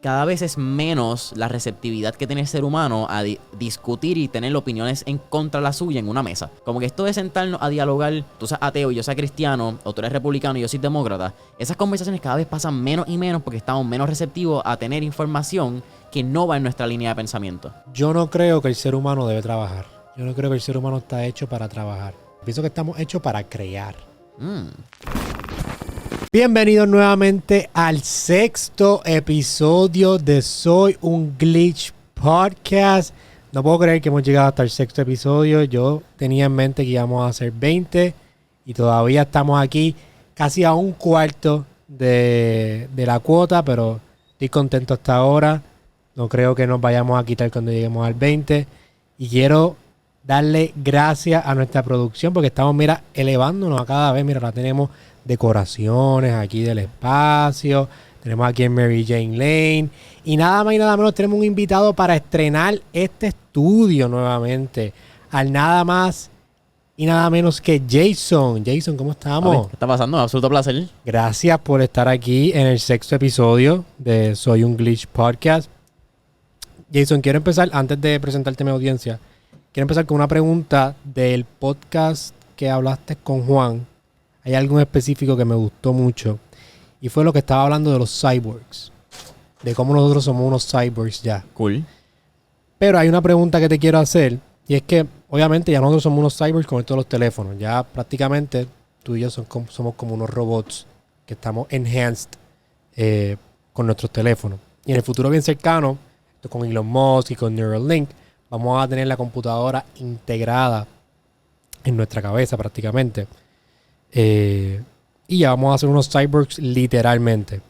cada vez es menos la receptividad que tiene el ser humano a discutir y tener opiniones en contra de la suya en una mesa. Como que esto de sentarnos a dialogar, tú seas ateo y yo sea cristiano, o tú eres republicano y yo soy demócrata, esas conversaciones cada vez pasan menos y menos porque estamos menos receptivos a tener información que no va en nuestra línea de pensamiento. Yo no creo que el ser humano debe trabajar. Yo no creo que el ser humano está hecho para trabajar. Pienso que estamos hechos para crear. Bienvenidos nuevamente al 6º episodio de Soy un Glitch Podcast. No puedo creer que hemos llegado hasta el 6º episodio. Yo tenía en mente que íbamos a hacer 20 y todavía estamos aquí casi a un cuarto de la cuota, pero estoy contento hasta ahora. No creo que nos vayamos a quitar cuando lleguemos al 20. Y quiero darle gracias a nuestra producción porque estamos, mira, elevándonos a cada vez. Mira, ahora tenemos decoraciones aquí del espacio. Tenemos aquí en Mary Jane Lane. Y nada más y nada menos tenemos un invitado para estrenar este estudio nuevamente. Al nada más y nada menos que Jason. Jason, ¿cómo estamos? ¿Qué está pasando? Un absoluto placer. Gracias por estar aquí en el 6º episodio de Soy un Glitch Podcast. Jason, quiero empezar, antes de presentarte a mi audiencia, quiero empezar con una pregunta del podcast que hablaste con Juan. Hay algo en específico que me gustó mucho y fue lo que estaba hablando de los cyborgs, de cómo nosotros somos unos cyborgs ya. Cool. Pero hay una pregunta que te quiero hacer y es que obviamente ya nosotros somos unos cyborgs con todos los teléfonos. Ya prácticamente tú y yo somos como unos robots que estamos enhanced con nuestros teléfonos. Y en el futuro bien cercano, con Elon Musk y con Neuralink, vamos a tener la computadora integrada en nuestra cabeza prácticamente. Y ya vamos a hacer unos cyborgs literalmente.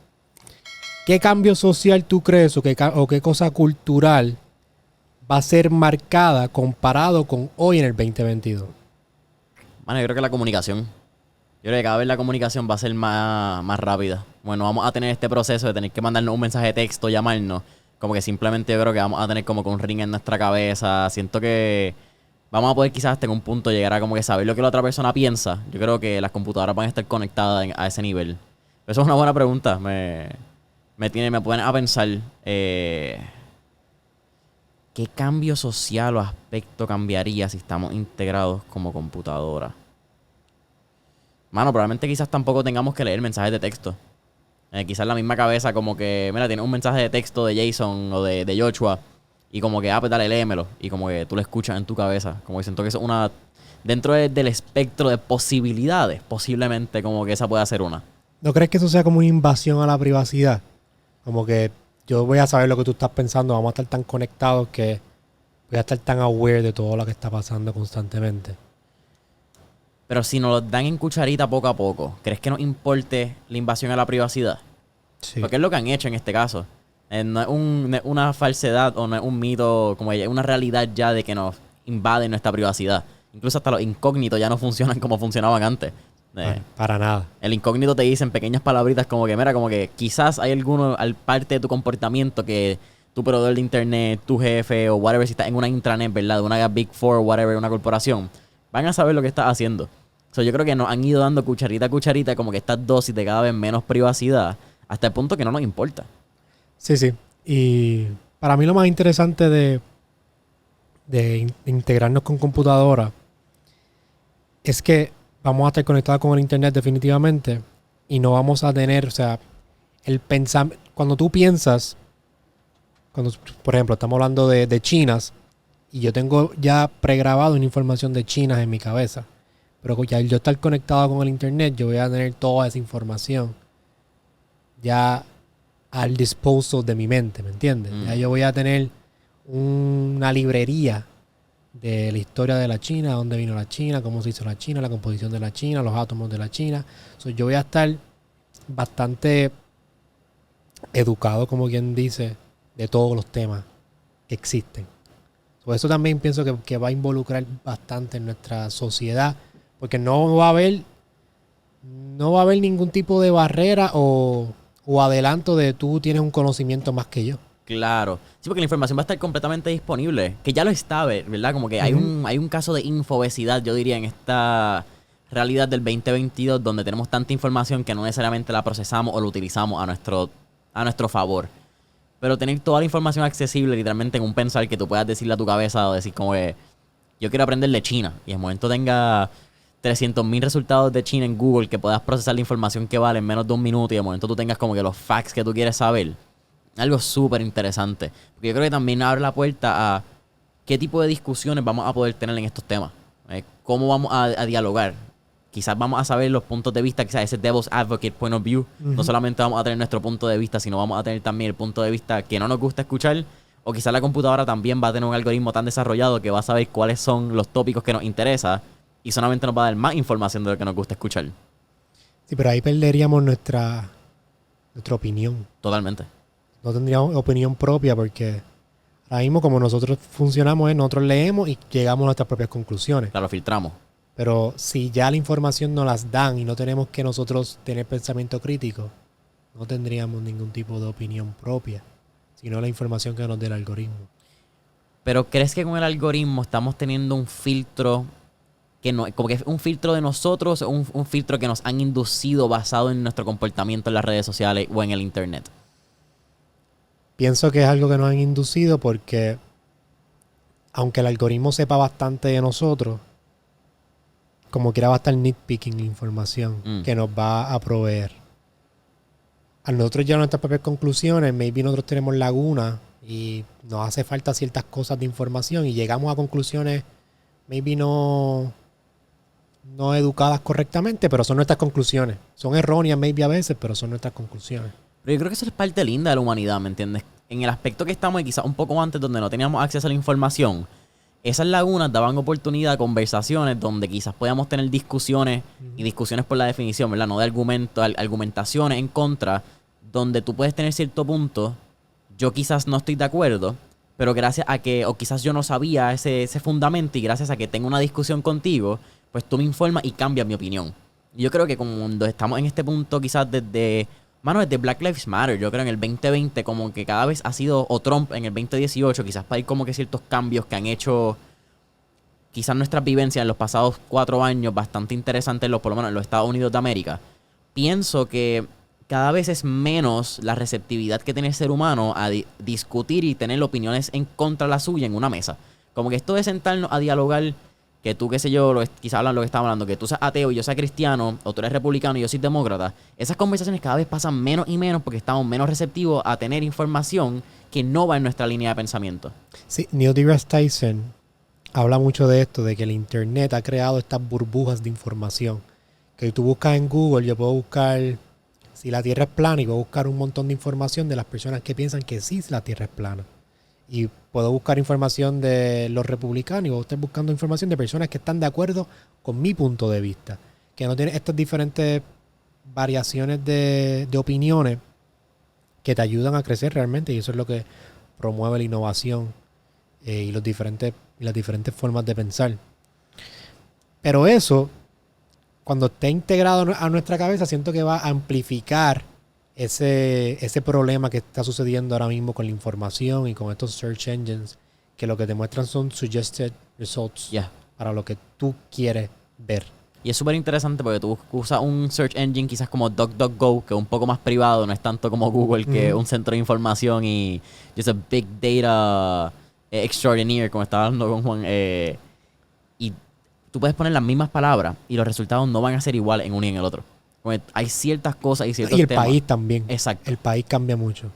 ¿Qué cambio social tú crees o qué cosa cultural va a ser marcada comparado con hoy en el 2022? Bueno, yo creo que la comunicación. Yo creo que cada vez la comunicación va a ser más rápida. Bueno, vamos a tener este proceso de tener que mandarnos un mensaje de texto, llamarnos. Como que simplemente yo creo que vamos a tener como que un ring en nuestra cabeza. Siento que vamos a poder quizás hasta en un punto llegar a como que saber lo que la otra persona piensa. Yo creo que las computadoras van a estar conectadas a ese nivel. Pero eso es una buena pregunta. Me pone a pensar qué cambio social o aspecto cambiaría si estamos integrados como computadora. Mano, probablemente quizás tampoco tengamos que leer mensajes de texto. Quizás la misma cabeza como que, mira, tiene un mensaje de texto de Jason o de Joshua y como que, pues dale, léemelo. Y como que tú lo escuchas en tu cabeza. Como que siento que eso es una... Dentro del espectro de posibilidades, posiblemente como que esa pueda ser una. ¿No crees que eso sea como una invasión a la privacidad? Como que yo voy a saber lo que tú estás pensando, vamos a estar tan conectados que voy a estar tan aware de todo lo que está pasando constantemente. Pero si nos lo dan en cucharita poco a poco, ¿crees que nos importe la invasión a la privacidad? Sí. Porque es lo que han hecho en este caso. No es una falsedad o no es un mito, como es una realidad ya de que nos invaden nuestra privacidad. Incluso hasta los incógnitos ya no funcionan como funcionaban antes. Para nada. El incógnito te dice en pequeñas palabritas como que, mira, como que quizás hay alguno al parte de tu comportamiento que tu proveedor de internet, tu jefe o whatever, si estás en una intranet, ¿verdad? De una Big Four, whatever, una corporación, van a saber lo que estás haciendo. So, yo creo que nos han ido dando cucharita a cucharita como que estas dosis de cada vez menos privacidad hasta el punto que no nos importa. Sí, sí. Y para mí lo más interesante de integrarnos con computadora es que vamos a estar conectados con el internet definitivamente y no vamos a tener, o sea, el pensamiento. Cuando tú piensas, por ejemplo, estamos hablando de chinas y yo tengo ya pregrabado una información de chinas en mi cabeza. Pero ya al yo estar conectado con el internet, yo voy a tener toda esa información ya al disposal de mi mente, ¿me entiendes? Ya yo voy a tener una librería de la historia de la China, dónde vino la China, cómo se hizo la China, la composición de la China, los átomos de la China. Yo voy a estar bastante educado, como quien dice, de todos los temas que existen. Eso también pienso que va a involucrar bastante en nuestra sociedad. Porque no va a haber ningún tipo de barrera o adelanto de tú tienes un conocimiento más que yo. Claro. Sí, porque la información va a estar completamente disponible. Que ya lo está, ¿verdad? Como que hay un caso de infobesidad, yo diría, en esta realidad del 2022 donde tenemos tanta información que no necesariamente la procesamos o la utilizamos a nuestro favor. Pero tener toda la información accesible literalmente en un pensar que tú puedas decirle a tu cabeza o decir como que yo quiero aprender de China y en el momento tenga 300,000 resultados de China en Google que puedas procesar la información que vale en menos de un minuto y de momento tú tengas como que los facts que tú quieres saber. Algo súper interesante. Porque yo creo que también abre la puerta a qué tipo de discusiones vamos a poder tener en estos temas. Cómo vamos a dialogar. Quizás vamos a saber los puntos de vista, quizás ese devil's advocate point of view. No solamente vamos a tener nuestro punto de vista, sino vamos a tener también el punto de vista que no nos gusta escuchar. O quizás la computadora también va a tener un algoritmo tan desarrollado que va a saber cuáles son los tópicos que nos interesan y solamente nos va a dar más información de lo que nos gusta escuchar. Sí, pero ahí perderíamos nuestra opinión. Totalmente. No tendríamos opinión propia porque ahora mismo como nosotros funcionamos, nosotros leemos y llegamos a nuestras propias conclusiones. Claro, filtramos. Pero si ya la información nos las dan y no tenemos que nosotros tener pensamiento crítico, no tendríamos ningún tipo de opinión propia, sino la información que nos dé el algoritmo. Pero ¿crees que con el algoritmo estamos teniendo un filtro que no, como que es un filtro de nosotros o un filtro que nos han inducido basado en nuestro comportamiento en las redes sociales o en el internet? Pienso que es algo que nos han inducido porque aunque el algoritmo sepa bastante de nosotros, como quiera va a estar nitpicking la información que nos va a proveer. A nosotros llegar a nuestras propias conclusiones, maybe nosotros tenemos lagunas y nos hace falta ciertas cosas de información y llegamos a conclusiones maybe no educadas correctamente, pero son nuestras conclusiones. Son erróneas maybe a veces, pero son nuestras conclusiones. Pero yo creo que eso es parte linda de la humanidad, ¿me entiendes? En el aspecto que estamos y quizás un poco antes donde no teníamos acceso a la información, esas lagunas daban oportunidad a conversaciones donde quizás podíamos tener discusiones y discusiones por la definición, ¿verdad? No de argumentaciones en contra, donde tú puedes tener cierto punto, yo quizás no estoy de acuerdo, pero gracias a que, o quizás yo no sabía ese fundamento y gracias a que tengo una discusión contigo, pues tú me informas y cambias mi opinión. Y yo creo que cuando estamos en este punto quizás desde Black Lives Matter, yo creo en el 2020 como que cada vez ha sido, o Trump en el 2018, quizás para ir como que ciertos cambios que han hecho quizás nuestras vivencias en los pasados 4 años bastante interesantes, por lo menos en los Estados Unidos de América. Pienso que cada vez es menos la receptividad que tiene el ser humano a discutir y tener opiniones en contra de la suya en una mesa. Como que esto de sentarnos a dialogar, que tú, qué sé yo, quizás hablan lo que estamos hablando, que tú seas ateo y yo sea cristiano, o tú eres republicano y yo soy demócrata, esas conversaciones cada vez pasan menos y menos porque estamos menos receptivos a tener información que no va en nuestra línea de pensamiento. Sí, Neil deGrasse Tyson habla mucho de esto, de que el internet ha creado estas burbujas de información. Que tú buscas en Google, yo puedo buscar si la Tierra es plana y puedo buscar un montón de información de las personas que piensan que sí la Tierra es plana. Y puedo buscar información de los republicanos y voy a estar buscando información de personas que están de acuerdo con mi punto de vista. Que no tienen estas diferentes variaciones de opiniones que te ayudan a crecer realmente. Y eso es lo que promueve la innovación y las diferentes formas de pensar. Pero eso, cuando esté integrado a nuestra cabeza, siento que va a amplificar ese problema que está sucediendo ahora mismo con la información y con estos search engines que lo que te muestran son suggested results para lo que tú quieres ver. Y es súper interesante porque tú usas un search engine quizás como DuckDuckGo, que es un poco más privado, no es tanto como Google, que es un centro de información y just a big data extraordinaire, como estaba hablando con Juan. Y tú puedes poner las mismas palabras y los resultados no van a ser iguales en uno y en el otro. Hay ciertas cosas y ciertos temas. Y el país también. Exacto. El país cambia mucho.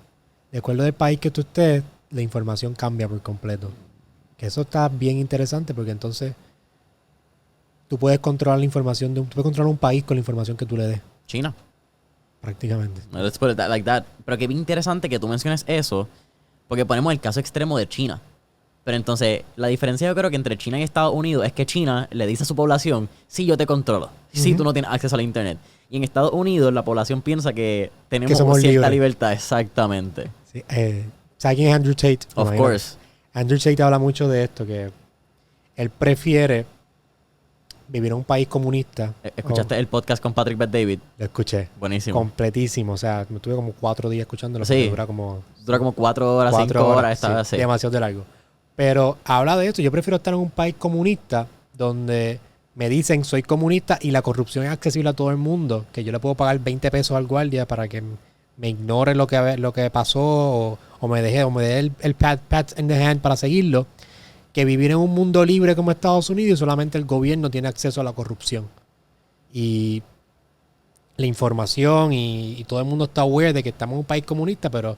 De acuerdo del país que tú estés, la información cambia por completo. Que eso está bien interesante porque entonces tú puedes controlar la información tú puedes controlar un país con la información que tú le des. China. Prácticamente. Let's put it like that. Pero que bien interesante que tú menciones eso, porque ponemos el caso extremo de China. Pero entonces, la diferencia yo creo que entre China y Estados Unidos es que China le dice a su población, sí, yo te controlo. Sí, tú no tienes acceso a la internet. Y en Estados Unidos la población piensa que tenemos cierta libertad. Exactamente. Sí, ¿sabes quién es Andrew Tate? Of course. Andrew Tate habla mucho de esto, que él prefiere vivir en un país comunista. ¿Escuchaste el podcast con Patrick Bet-David? Lo escuché. Buenísimo. Completísimo. O sea, me tuve como 4 días escuchándolo. Sí. Dura como 4 horas, 5 horas. Sí, demasiado de largo. Pero habla de esto. Yo prefiero estar en un país comunista donde me dicen soy comunista y la corrupción es accesible a todo el mundo. Que yo le puedo pagar 20 pesos al guardia para que me ignore lo que pasó o me dé el pat in the hand para seguirlo, que vivir en un mundo libre como Estados Unidos y solamente el gobierno tiene acceso a la corrupción. Y la información y todo el mundo está aware de que estamos en un país comunista, pero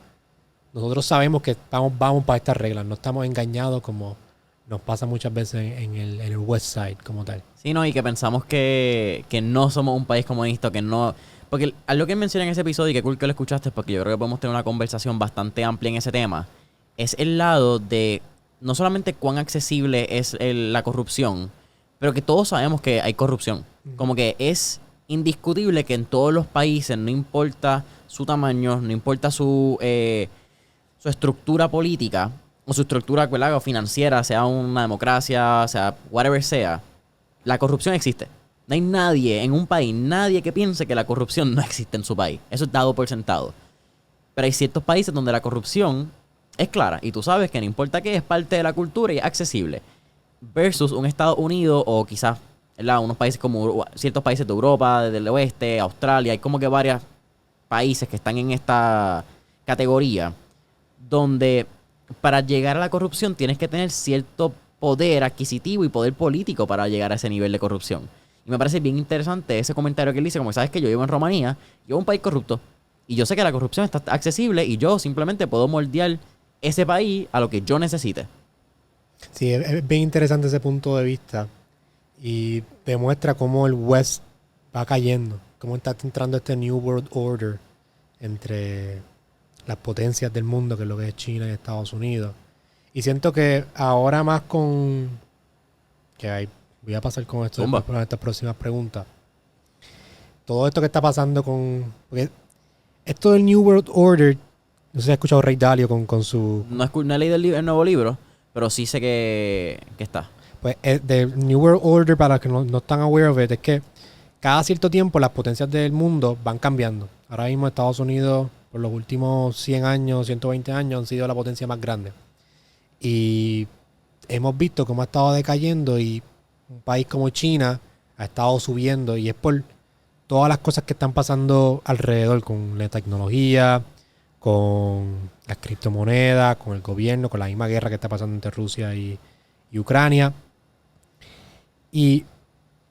nosotros sabemos que vamos para estas reglas, no estamos engañados como nos pasa muchas veces en el West Side como tal. Sí, no, y que pensamos que no somos un país comunista, que no... Porque algo que mencioné en ese episodio, y que cool que lo escuchaste, porque yo creo que podemos tener una conversación bastante amplia en ese tema, es el lado de no solamente cuán accesible es la corrupción, pero que todos sabemos que hay corrupción. Como que es indiscutible que en todos los países, no importa su tamaño, no importa su estructura política o su estructura, ¿verdad?, o financiera, sea una democracia, sea whatever sea, la corrupción existe. No hay nadie en un país, nadie que piense que la corrupción no existe en su país. Eso es dado por sentado. Pero hay ciertos países donde la corrupción es clara y tú sabes que no importa qué, es parte de la cultura y es accesible. Versus un Estados Unidos o quizás, ¿verdad?, unos países como ciertos países de Europa, del oeste, Australia. Hay como que varios países que están en esta categoría donde para llegar a la corrupción tienes que tener cierto poder adquisitivo y poder político para llegar a ese nivel de corrupción. Y me parece bien interesante ese comentario que él dice, como sabes que yo vivo en Rumanía, yo vivo en un país corrupto, y yo sé que la corrupción está accesible y yo simplemente puedo moldear ese país a lo que yo necesite. Sí, es bien interesante ese punto de vista y demuestra cómo el West va cayendo, cómo está entrando este New World Order entre las potencias del mundo, que es lo que es China y Estados Unidos. Y siento que ahora más con... voy a pasar con esto después para estas próximas preguntas. Todo esto que está pasando con... Porque esto del New World Order, no sé si has escuchado Ray Dalio con su... No he leído el nuevo libro, pero sí sé que está. Pues del New World Order, para los que no están aware of it, es que cada cierto tiempo las potencias del mundo van cambiando. Ahora mismo Estados Unidos, por los últimos 100 años, 120 años, han sido la potencia más grande. Y hemos visto cómo ha estado decayendo y un país como China ha estado subiendo, y es por todas las cosas que están pasando alrededor con la tecnología, con las criptomonedas, con el gobierno, con la misma guerra que está pasando entre Rusia y Ucrania. Y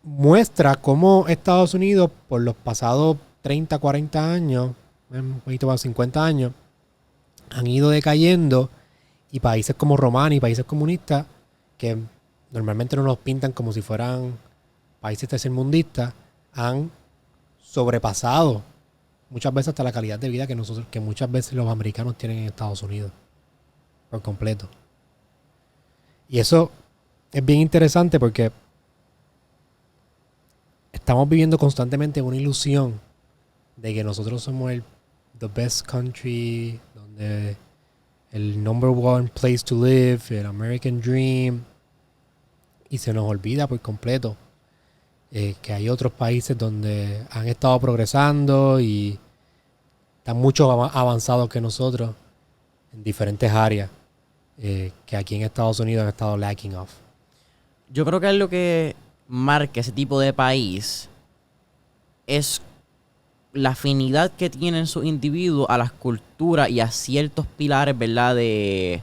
muestra cómo Estados Unidos por los pasados 30, 40 años, un poquito más 50 años, han ido decayendo, y países como Rumania y países comunistas, que normalmente no nos pintan como si fueran países tercermundistas, han sobrepasado muchas veces hasta la calidad de vida que muchas veces los americanos tienen en Estados Unidos por completo. Y eso es bien interesante porque estamos viviendo constantemente una ilusión de que nosotros somos the best country, donde el number one place to live, el American Dream, y se nos olvida por completo que hay otros países donde han estado progresando y están mucho más avanzados que nosotros en diferentes áreas que aquí en Estados Unidos han estado lacking off. Yo creo que lo que marca ese tipo de país es la afinidad que tienen sus individuos a las culturas y a ciertos pilares, ¿verdad? De...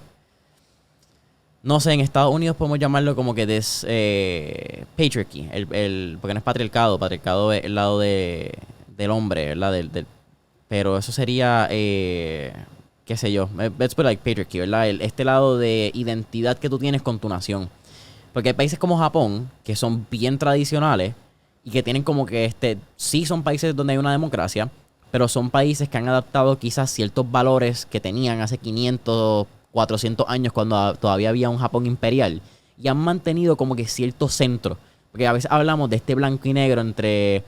No sé, en Estados Unidos podemos llamarlo como que patriarchy, porque no es patriarcado es el lado del hombre, ¿verdad? Pero eso sería, qué sé yo, let's put like patriarchy, ¿verdad? Este lado de identidad que tú tienes con tu nación. Porque hay países como Japón, que son bien tradicionales y que tienen como que sí son países donde hay una democracia, pero son países que han adaptado quizás ciertos valores que tenían hace 500, 400 años cuando todavía había un Japón imperial, y han mantenido como que cierto centro. Porque a veces hablamos de este blanco y negro entre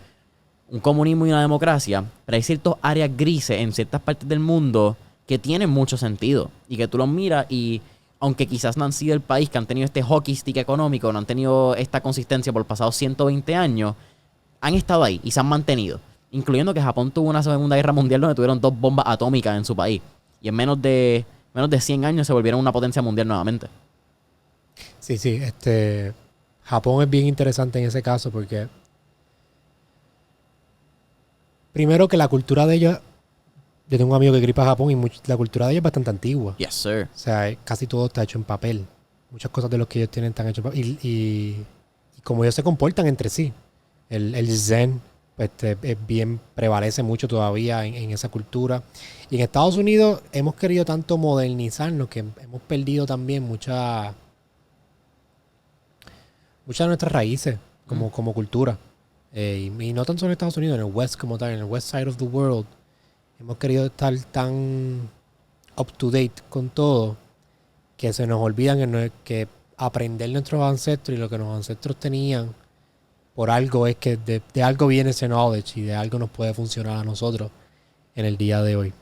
un comunismo y una democracia, pero hay ciertas áreas grises en ciertas partes del mundo que tienen mucho sentido y que tú los miras y aunque quizás no han sido el país que han tenido este hockey stick económico, no han tenido esta consistencia por los pasados 120 años, han estado ahí y se han mantenido. Incluyendo que Japón tuvo una Segunda Guerra Mundial donde tuvieron 2 bombas atómicas en su país. Y en menos de 100 años se volvieron una potencia mundial nuevamente. Sí, Japón es bien interesante en ese caso porque primero que la cultura de ellos Yo tengo un amigo que gripa a Japón y la cultura de ellos es bastante antigua. Yes, sir. O sea, casi todo está hecho en papel. Muchas cosas de los que ellos tienen están hechos en papel. Y como ellos se comportan entre sí. El zen pues, prevalece mucho todavía en esa cultura. Y en Estados Unidos hemos querido tanto modernizarnos que hemos perdido también muchas de nuestras raíces como cultura. Y no tanto en Estados Unidos, en el West como tal, en el West Side of the World. Hemos querido estar tan up to date con todo que se nos olvidan que aprender nuestros ancestros y lo que los ancestros tenían por algo es que de algo viene ese knowledge y de algo nos puede funcionar a nosotros en el día de hoy.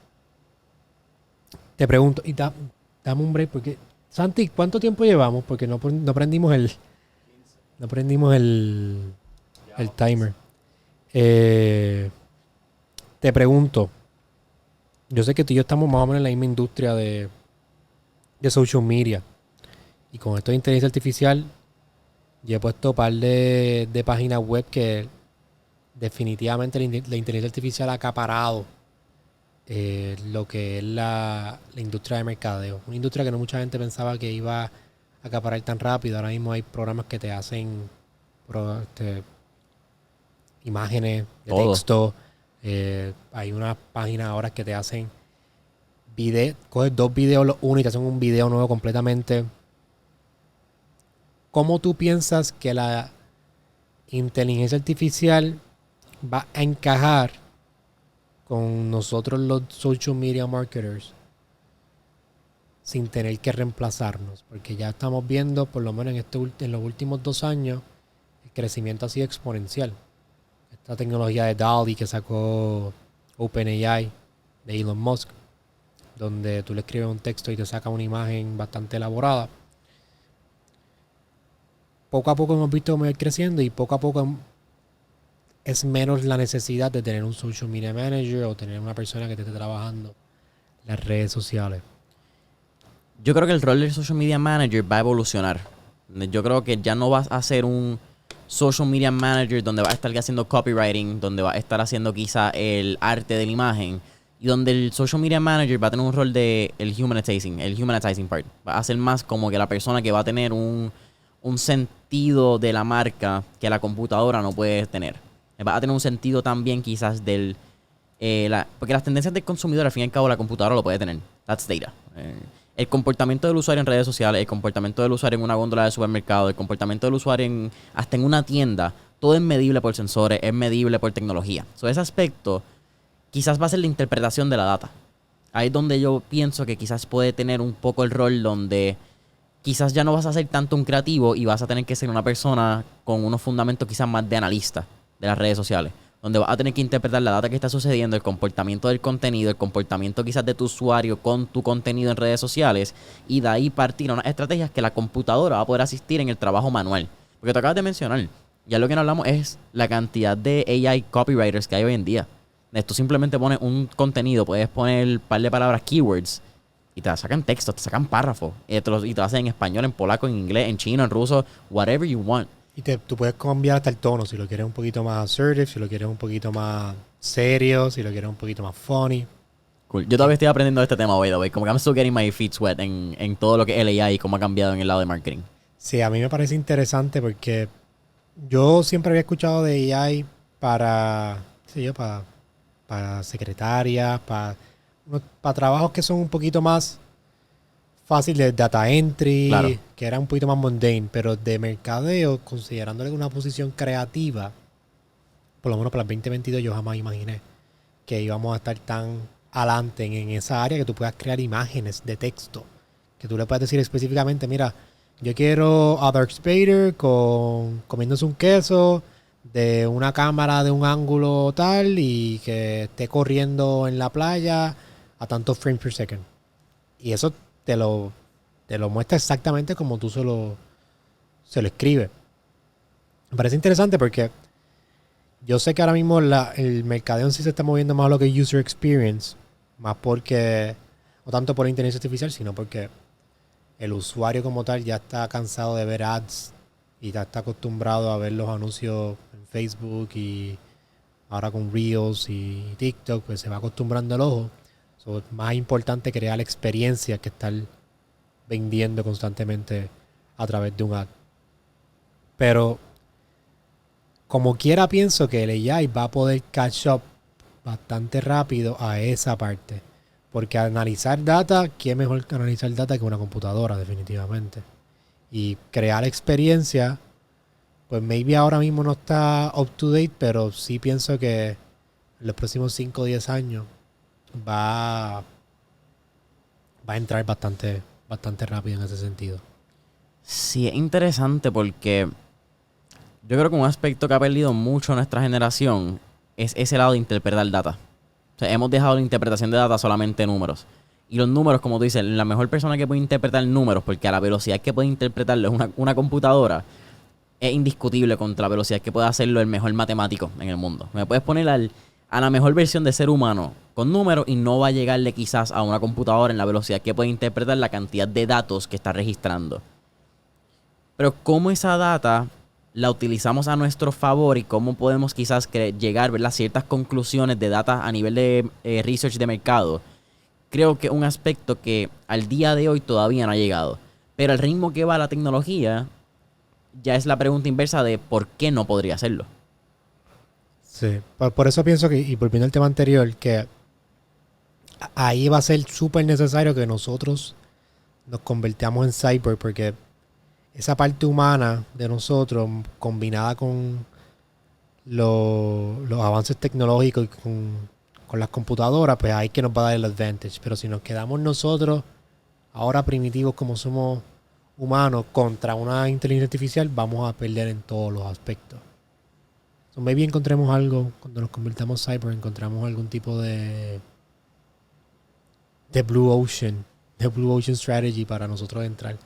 Te pregunto, y dame un break porque Santi, ¿cuánto tiempo llevamos? Porque no prendimos el timer. Te pregunto, yo sé que tú y yo estamos más o menos en la misma industria de social media. Y con esto de inteligencia artificial, yo he puesto un par de páginas web que definitivamente la inteligencia artificial ha acaparado lo que es la industria de mercadeo. Una industria que no mucha gente pensaba que iba a acaparar tan rápido. Ahora mismo hay programas que te hacen imágenes de Todo. texto. Hay unas páginas ahora que te hacen coges 2 videos los uno y te hacen un video nuevo completamente. ¿Cómo tú piensas que la inteligencia artificial va a encajar con nosotros los social media marketers sin tener que reemplazarnos? Porque ya estamos viendo, por lo menos en los últimos 2 años, el crecimiento ha sido exponencial. Esta tecnología de DALL-E que sacó OpenAI de Elon Musk, donde tú le escribes un texto y te saca una imagen bastante elaborada. Poco a poco hemos visto cómo ir creciendo y poco a poco es menos la necesidad de tener un social media manager o tener una persona que te esté trabajando las redes sociales. Yo creo que el rol del social media manager va a evolucionar. Yo creo que ya no vas a ser un social media manager donde vas a estar haciendo copywriting, donde vas a estar haciendo quizá el arte de la imagen, y donde el social media manager va a tener un rol de el humanizing part. Va a ser más como que la persona que va a tener un sentido de la marca que la computadora no puede tener. Va a tener un sentido también quizás porque las tendencias del consumidor, al fin y al cabo, la computadora lo puede tener. That's data. El comportamiento del usuario en redes sociales, el comportamiento del usuario en una góndola de supermercado, el comportamiento del usuario hasta en una tienda, todo es medible por sensores, es medible por tecnología. Ese aspecto quizás va a ser la interpretación de la data. Ahí es donde yo pienso que quizás puede tener un poco el rol donde quizás ya no vas a ser tanto un creativo y vas a tener que ser una persona con unos fundamentos quizás más de analista de las redes sociales, donde vas a tener que interpretar la data que está sucediendo, el comportamiento del contenido, el comportamiento quizás de tu usuario con tu contenido en redes sociales, y de ahí partir a unas estrategias que la computadora va a poder asistir en el trabajo manual. Porque te acabas de mencionar, ya lo que no hablamos es la cantidad de AI copywriters que hay hoy en día. Tú simplemente pones un contenido, puedes poner un par de palabras, keywords, y te sacan textos, te sacan párrafos, y te lo hacen en español, en polaco, en inglés, en chino, en ruso, whatever you want. Y tú puedes cambiar hasta el tono, si lo quieres un poquito más assertive, si lo quieres un poquito más serio, si lo quieres un poquito más funny. Cool. Yo todavía estoy aprendiendo de este tema, by the way. Como que I'm still getting my feet wet en todo lo que es AI y cómo ha cambiado en el lado de marketing. Sí, a mí me parece interesante porque yo siempre había escuchado de AI para secretarias, para trabajos que son un poquito más fácil de data entry, Claro. que era un poquito más mundane, pero de mercadeo, considerándole una posición creativa, por lo menos para el 2022 yo jamás imaginé que íbamos a estar tan adelante en esa área que tú puedas crear imágenes de texto, que tú le puedas decir específicamente, mira, yo quiero a Darth Vader comiéndose un queso de una cámara de un ángulo tal y que esté corriendo en la playa a tantos frames per second. Y eso te lo muestra exactamente como tú se lo escribes. Me parece interesante porque yo sé que ahora mismo el mercadeo en sí se está moviendo más a lo que es user experience, más porque, no tanto por inteligencia artificial, sino porque el usuario como tal ya está cansado de ver ads y ya está acostumbrado a ver los anuncios en Facebook y ahora con Reels y TikTok, pues se va acostumbrando el ojo. So, es más importante crear experiencia que estar vendiendo constantemente a través de un ad. Pero como quiera pienso que el AI va a poder catch up bastante rápido a esa parte. Porque analizar data, ¿qué mejor que analizar data que una computadora definitivamente? Y crear experiencia, pues maybe ahora mismo no está up to date, pero sí pienso que en los próximos 5 o 10 años va a entrar bastante rápido en ese sentido. Sí, es interesante porque yo creo que un aspecto que ha perdido mucho nuestra generación es ese lado de interpretar data. O sea, hemos dejado la interpretación de data solamente números. Y los números, como tú dices, la mejor persona que puede interpretar números, porque a la velocidad que puede interpretarlo es una computadora, es indiscutible contra la velocidad que puede hacerlo el mejor matemático en el mundo. Me puedes poner a la mejor versión de ser humano con números y no va a llegarle quizás a una computadora en la velocidad que puede interpretar la cantidad de datos que está registrando. Pero cómo esa data la utilizamos a nuestro favor y cómo podemos quizás llegar, ¿verdad?, a ciertas conclusiones de data a nivel de research de mercado, creo que es un aspecto que al día de hoy todavía no ha llegado. Pero al ritmo que va la tecnología, ya es la pregunta inversa de por qué no podría hacerlo. Sí, por eso pienso que, y volviendo al tema anterior, que ahí va a ser súper necesario que nosotros nos convertamos en cyber, porque esa parte humana de nosotros, combinada con los avances tecnológicos y con las computadoras, pues ahí que nos va a dar el advantage. Pero si nos quedamos nosotros, ahora primitivos como somos humanos, contra una inteligencia artificial, vamos a perder en todos los aspectos. So maybe encontremos algo, cuando nos convertamos cyber, encontramos algún tipo de Blue Ocean Strategy para nosotros entrar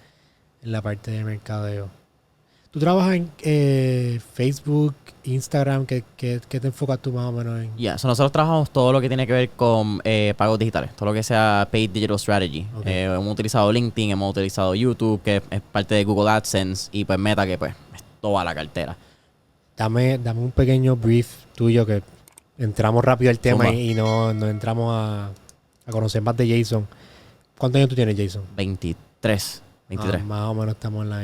en la parte de mercadeo. ¿Tú trabajas en Facebook, Instagram? ¿Qué te enfocas tú más o menos en? Ya, nosotros trabajamos todo lo que tiene que ver con pagos digitales, todo lo que sea Paid Digital Strategy. Okay. Hemos utilizado LinkedIn, hemos utilizado YouTube, que es parte de Google AdSense, y pues Meta, que pues es toda la cartera. Dame un pequeño brief tuyo, que entramos rápido al tema Zumba. y no entramos a conocer más de Jason. ¿Cuántos años tú tienes, Jason? 23. Más o menos estamos en la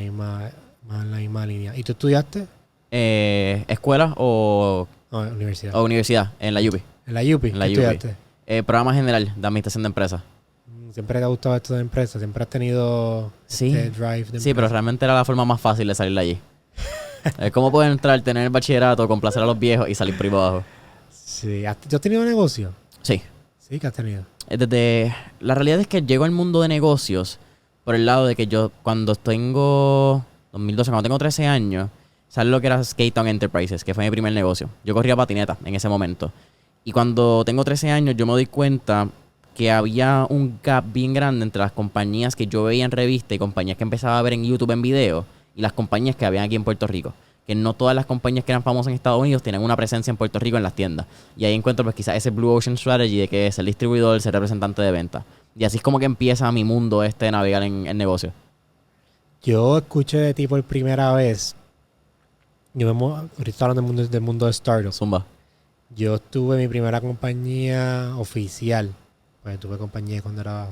misma línea. ¿Y tú estudiaste? ¿Escuela o Universidad. universidad? En la UPI. ¿En la UPI? En la ¿Qué UPI. estudiaste? Programa general de administración de empresas. ¿Siempre te ha gustado esto de empresas? ¿Siempre has tenido Sí. este drive de Sí, pero empresa? realmente era la forma más fácil de salir de allí. ¿Cómo puedes entrar, tener el bachillerato, complacer a los viejos y salir por ahí para abajo? Sí. ¿Tú has tenido negocio? Sí. Sí, que has tenido. La realidad es que llego al mundo de negocios por el lado de que yo cuando tengo 2012, cuando tengo 13 años, sale lo que era Skate Town Enterprises, que fue mi primer negocio. Yo corría patineta en ese momento. Y cuando tengo 13 años yo me doy cuenta que había un gap bien grande entre las compañías que yo veía en revista y compañías que empezaba a ver en YouTube en video y las compañías que habían aquí en Puerto Rico. Que no todas las compañías que eran famosas en Estados Unidos tienen una presencia en Puerto Rico en las tiendas. Y ahí encuentro pues quizás ese Blue Ocean Strategy de que es el distribuidor, ser representante de venta. Y así es como que empieza mi mundo de navegar en negocio. Yo escuché de ti por primera vez. Ahorita hablando del mundo de startups. Zumba. Yo tuve mi primera compañía oficial. Pues tuve compañía cuando era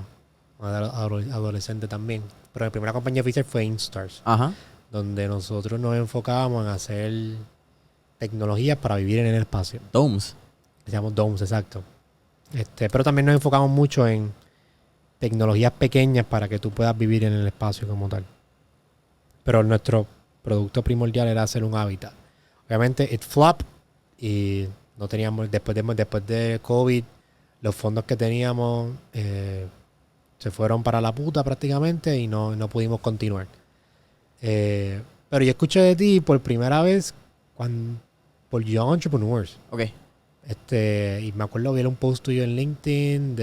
adolescente también. Pero mi primera compañía oficial fue Instars, Ajá. donde nosotros nos enfocábamos en hacer tecnologías para vivir en el espacio. Domes. Se llama Domes, exacto. Pero también nos enfocamos mucho en tecnologías pequeñas para que tú puedas vivir en el espacio como tal. Pero nuestro producto primordial era hacer un hábitat. Obviamente, it flopped y no teníamos, después de COVID, los fondos que teníamos se fueron para la puta prácticamente y no pudimos continuar. Pero yo escuché de ti por primera vez por Young Entrepreneurs. Ok. Y me acuerdo vi un post tuyo en LinkedIn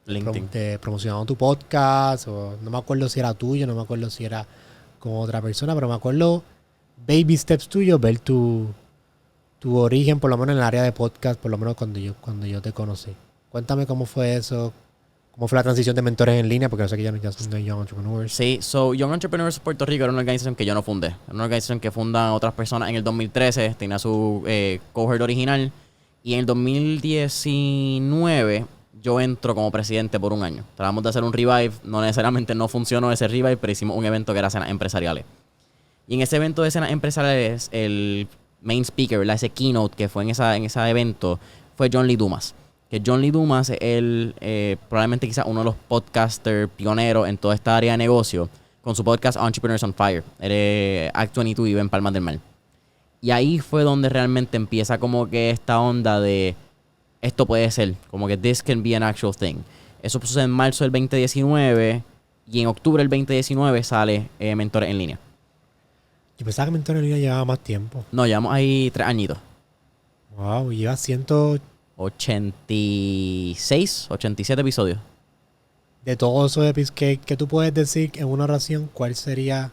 LinkedIn. de promocionando tu podcast, o no me acuerdo si era tuyo, no me acuerdo si era con otra persona, pero me acuerdo baby steps tuyos, ver tu origen, por lo menos en el área de podcast, por lo menos cuando yo te conocí. Cuéntame cómo fue eso, cómo fue la transición de mentores en línea, porque yo sé que ya son de Young Entrepreneurs. Sí, Young Entrepreneurs Puerto Rico era una organización que yo no fundé. Era una organización que fundan otras personas en el 2013. Tenía su cohort original. Y en el 2019 yo entro como presidente por un año. Tratamos de hacer un revive, no necesariamente no funcionó ese revive, pero hicimos un evento que era cenas empresariales. Y en ese evento de cenas empresariales, el main speaker, ¿verdad? Ese keynote que fue en ese evento, fue John Lee Dumas. Que John Lee Dumas es probablemente quizás uno de los podcasters pioneros en toda esta área de negocio, con su podcast Entrepreneurs on Fire. Eres Act 22 y vive en Palmas del Mar. Y ahí fue donde realmente empieza como que esta onda de esto puede ser, como que this can be an actual thing. Eso sucede en marzo del 2019 y en octubre del 2019 sale Mentores en Línea. Yo pensaba que Mentores en Línea llevaba más tiempo. No, llevamos ahí 3 añitos. Wow, lleva 86, 87 episodios. De todos esos episodios que tú puedes decir en una oración, ¿cuál sería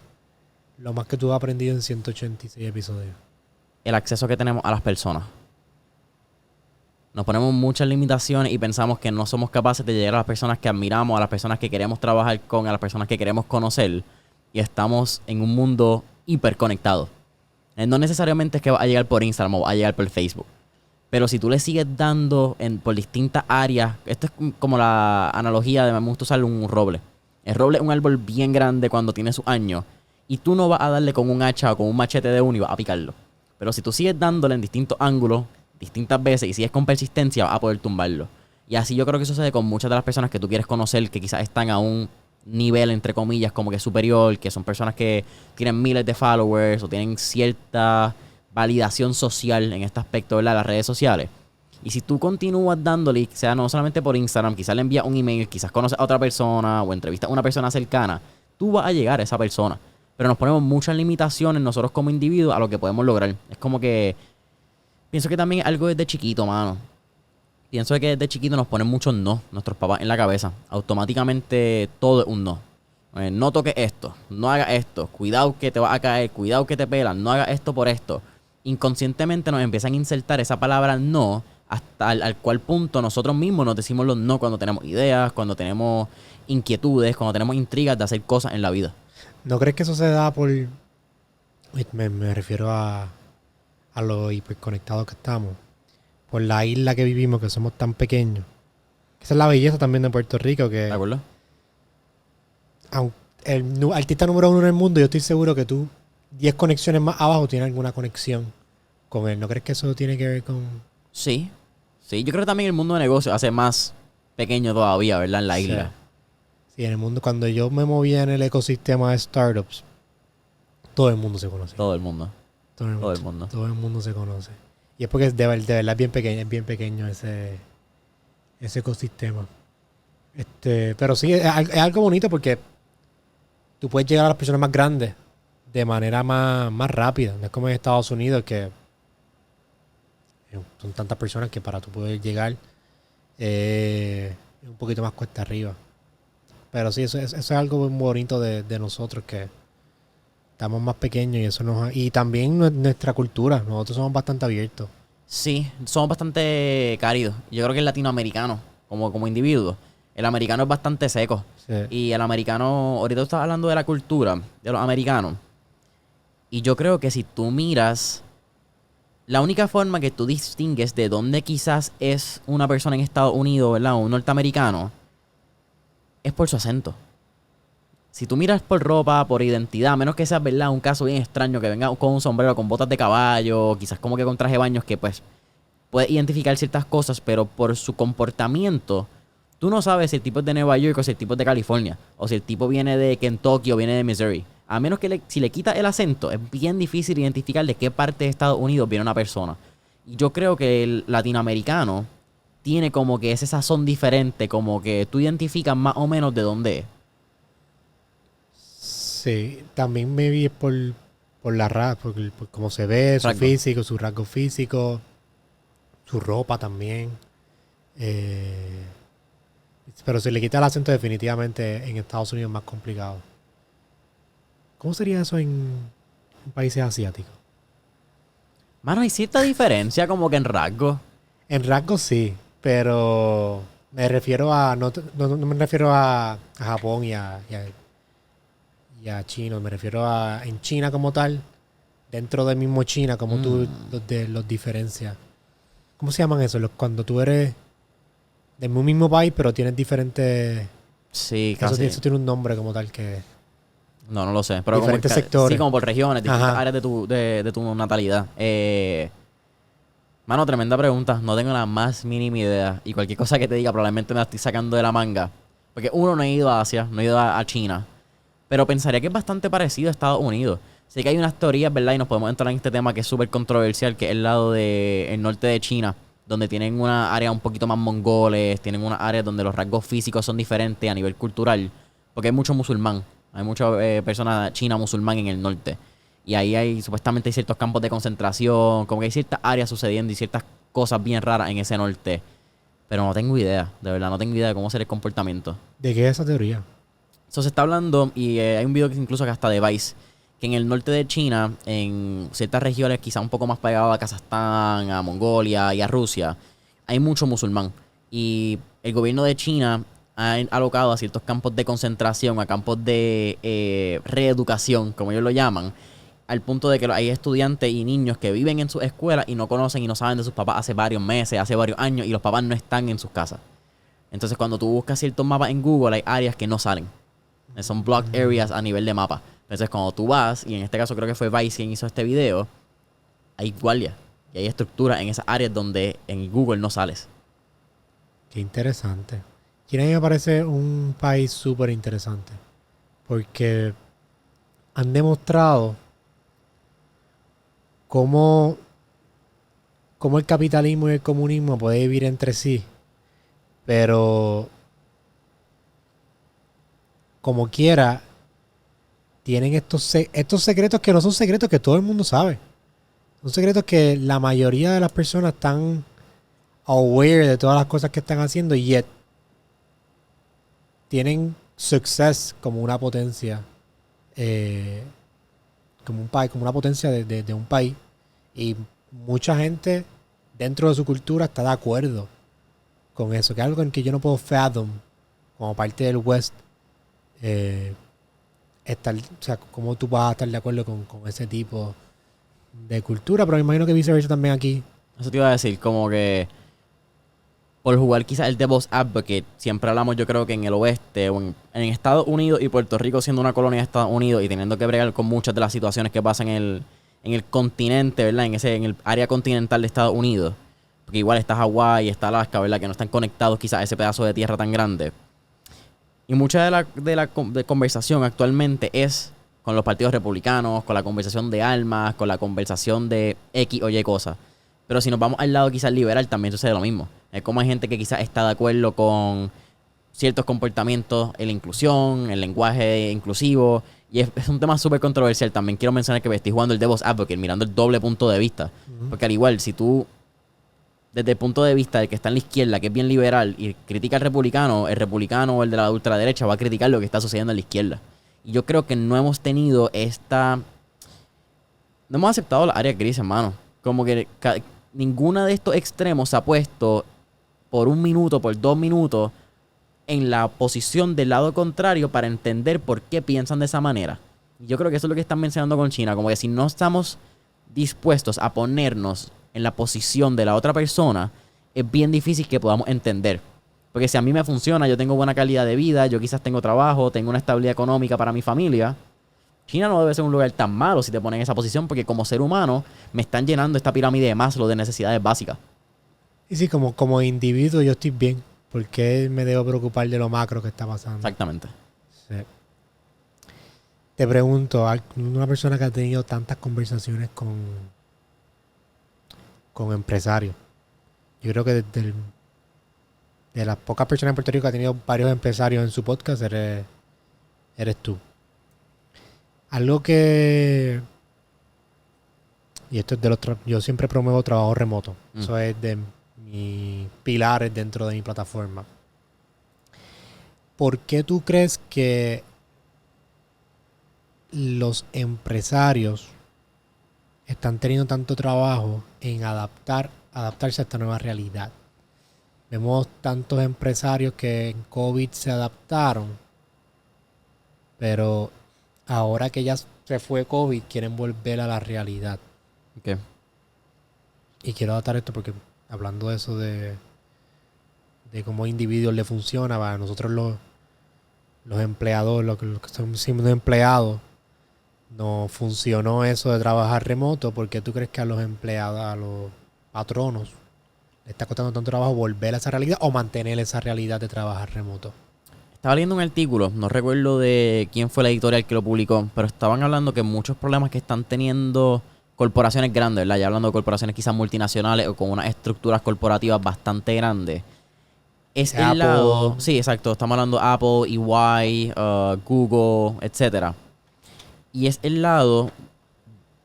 lo más que tú has aprendido en 186 episodios? El acceso que tenemos a las personas. Nos ponemos muchas limitaciones y pensamos que no somos capaces de llegar a las personas que admiramos, a las personas que queremos trabajar con, a las personas que queremos conocer. Y estamos en un mundo hiperconectado. No necesariamente es que va a llegar por Instagram o va a llegar por Facebook. Pero si tú le sigues dando por distintas áreas, esto es como la analogía de me gusta usar un roble. El roble es un árbol bien grande cuando tiene sus años. Y tú no vas a darle con un hacha o con un machete de uno y vas a picarlo. Pero si tú sigues dándole en distintos ángulos, distintas veces, y sigues con persistencia, vas a poder tumbarlo. Y así yo creo que eso sucede con muchas de las personas que tú quieres conocer, que quizás están a un nivel, entre comillas, como que superior, que son personas que tienen miles de followers o tienen cierta validación social en este aspecto, ¿verdad? Las redes sociales. Y si tú continúas dándole, sea no solamente por Instagram, quizás le envías un email, quizás conoces a otra persona o entrevistas a una persona cercana, tú vas a llegar a esa persona. Pero nos ponemos muchas limitaciones nosotros como individuos a lo que podemos lograr. Es como que pienso que también es algo desde chiquito, mano. Pienso que desde chiquito nos ponen muchos no, nuestros papás en la cabeza. Automáticamente todo es un no. No toques esto, no hagas esto, cuidado que te vas a caer, cuidado que te pelan, no hagas esto por esto. Inconscientemente nos empiezan a insertar esa palabra no hasta al cual punto nosotros mismos nos decimos los no cuando tenemos ideas, cuando tenemos inquietudes, cuando tenemos intrigas de hacer cosas en la vida. ¿No crees que eso se da por... Me refiero a lo hiperconectados que estamos? Por la isla que vivimos, que somos tan pequeños. Esa es la belleza también de Puerto Rico, que... ¿De acuerdo? El artista número 1 en el mundo, yo estoy seguro que tú 10 conexiones más abajo tienes alguna conexión con él. ¿No crees que eso tiene que ver con...? Sí. Sí, yo creo que también el mundo de negocios hace más pequeño todavía, ¿verdad? En la isla. Sí, en el mundo, cuando yo me movía en el ecosistema de startups, todo el mundo se conoce. Todo el mundo. Todo el mundo se conoce. Y es porque de verdad es bien pequeño ese ecosistema. Pero sí, es algo bonito porque tú puedes llegar a las personas más grandes de manera más rápida. No es como en Estados Unidos que son tantas personas que para tú poder llegar es un poquito más cuesta arriba. Pero sí, eso es algo muy bonito de nosotros, que estamos más pequeños y eso y también nuestra cultura. Nosotros somos bastante abiertos. Sí, somos bastante cálidos. Yo creo que el latinoamericano, como individuo, el americano es bastante seco. Sí. Y el americano, ahorita tú estás hablando de la cultura de los americanos. Y yo creo que si tú miras, la única forma que tú distingues de dónde quizás es una persona en Estados Unidos, ¿verdad? O un norteamericano, es por su acento. Si tú miras por ropa, por identidad, a menos que sea, ¿verdad? Un caso bien extraño, que venga con un sombrero, con botas de caballo, quizás como que con traje de baños, que pues puedes identificar ciertas cosas, pero por su comportamiento, tú no sabes si el tipo es de Nueva York o si el tipo es de California, o si el tipo viene de Kentucky o viene de Missouri. A menos que si le quitas el acento, es bien difícil identificar de qué parte de Estados Unidos viene una persona. Y yo creo que el latinoamericano tiene como que ese sazón diferente, como que tú identificas más o menos de dónde es. Sí, también me vi por la raza, por cómo se ve, su físico, su rasgo físico, su ropa también. Pero si le quita el acento, definitivamente en Estados Unidos es más complicado. ¿Cómo sería eso en países asiáticos? Mano, hay cierta diferencia como que en rasgos. En rasgos sí, pero me refiero a... No me refiero a Japón y a China. Me refiero a en China como tal, dentro del mismo China, como tú los diferencias. ¿Cómo se llaman eso? Cuando tú eres del mismo país, pero tienes diferentes... Sí, Eso, casi. eso tiene un nombre como tal que... No lo sé. Pero Diferentes sí, sectores. como por regiones, distintas Ajá. áreas de tu natalidad. Mano, tremenda pregunta. No tengo la más mínima idea. Y cualquier cosa que te diga probablemente me la estoy sacando de la manga. Porque uno, no he ido a Asia, no he ido a China. Pero pensaría que es bastante parecido a Estados Unidos. Sé que hay unas teorías, ¿verdad? Y nos podemos entrar en este tema que es súper controversial, que es el lado del norte de China, donde tienen una área un poquito más mongoles, tienen una área donde los rasgos físicos son diferentes a nivel cultural, porque hay mucho musulmán, hay muchas personas china musulmán en el norte. Y ahí hay, supuestamente hay ciertos campos de concentración, como que hay ciertas áreas sucediendo y ciertas cosas bien raras en ese norte. Pero no tengo idea, de verdad, no tengo idea de cómo será el comportamiento. ¿De qué es esa teoría? Eso se está hablando y hay un video que incluso que hasta de Vice, que en el norte de China, en ciertas regiones quizá un poco más pegado a Kazajstán, a Mongolia y a Rusia, hay mucho musulmán. Y el gobierno de China ha alocado a ciertos campos de concentración, a campos de reeducación, como ellos lo llaman, al punto de que hay estudiantes y niños que viven en sus escuelas y no conocen y no saben de sus papás hace varios meses, hace varios años, y los papás no están en sus casas. Entonces, cuando tú buscas ciertos mapas en Google, hay áreas que no salen. Son blocked areas a nivel de mapa. Entonces, cuando tú vas, y en este caso creo que fue Vice quien hizo este video, hay guardias y hay estructuras en esas áreas donde en Google no sales. Qué interesante. China a mí me parece un país súper interesante. Porque han demostrado cómo, cómo el capitalismo y el comunismo pueden vivir entre sí. Pero como quiera, tienen estos secretos que no son secretos que todo el mundo sabe. Son secretos que la mayoría de las personas están aware de todas las cosas que están haciendo y yet tienen success como una potencia, eh, como un país, como una potencia de un país. Y mucha gente dentro de su cultura está de acuerdo con eso, que es algo en que yo no puedo fathom como parte del West. O sea, cómo tú vas a estar de acuerdo con ese tipo de cultura, pero me imagino que viceversa también aquí. Eso te iba a decir, como que por jugar quizás el Devil's Advocate, siempre hablamos yo creo que en el oeste o en Estados Unidos y Puerto Rico siendo una colonia de Estados Unidos y teniendo que bregar con muchas de las situaciones que pasan en el continente, ¿verdad? En el área continental de Estados Unidos. Porque igual está Hawái y está Alaska, ¿verdad? Que no están conectados quizás a ese pedazo de tierra tan grande. Y mucha de conversación actualmente es con los partidos republicanos, con la conversación de armas, con la conversación de X o Y cosas. Pero si nos vamos al lado quizás liberal, también sucede lo mismo. Es como hay gente que quizás está de acuerdo con ciertos comportamientos en la inclusión, el lenguaje inclusivo. Y es un tema súper controversial. También quiero mencionar que estoy jugando el Devil's Advocate, mirando el doble punto de vista. Porque al igual, si tú desde el punto de vista del que está en la izquierda, que es bien liberal, y critica al republicano, el republicano o el de la ultraderecha va a criticar lo que está sucediendo en la izquierda. Y yo creo que no hemos tenido esta... No hemos aceptado las áreas grises, hermano. Como que ninguna de estos extremos se ha puesto por un minuto, por 2 minutos, en la posición del lado contrario para entender por qué piensan de esa manera. Y yo creo que eso es lo que están mencionando con China. Como que si no estamos dispuestos a ponernos en la posición de la otra persona, es bien difícil que podamos entender. Porque si a mí me funciona, yo tengo buena calidad de vida, yo quizás tengo trabajo, tengo una estabilidad económica para mi familia, China no debe ser un lugar tan malo si te ponen en esa posición, porque como ser humano me están llenando esta pirámide de Maslow de necesidades básicas. Y sí, como individuo yo estoy bien. ¿Por qué me debo preocupar de lo macro que está pasando? Exactamente. Sí. Te pregunto, una persona que ha tenido tantas conversaciones con empresarios. Yo creo que de las pocas personas en Puerto Rico que ha tenido varios empresarios en su podcast, eres tú. Algo que... Y esto es yo siempre promuevo trabajo remoto. Eso es de mis pilares dentro de mi plataforma. ¿Por qué tú crees que los empresarios están teniendo tanto trabajo en adaptarse a esta nueva realidad? Vemos tantos empresarios que en COVID se adaptaron, pero ahora que ya se fue COVID, quieren volver a la realidad. Okay. Y quiero adaptar esto porque hablando de eso de de cómo a individuos le funciona. Para nosotros los empleados, los que estamos siendo empleados, no funcionó eso de trabajar remoto. ¿Por qué tú crees que a los empleados, a los patronos, le está costando tanto trabajo volver a esa realidad o mantener esa realidad de trabajar remoto? Estaba leyendo un artículo, no recuerdo de quién fue la editorial que lo publicó, pero estaban hablando que muchos problemas que están teniendo corporaciones grandes, ¿verdad? Ya hablando de corporaciones quizás multinacionales o con unas estructuras corporativas bastante grandes. Es el Apple. lado... Sí, exacto. Estamos hablando de Apple, EY, Google, etcétera. Y es el lado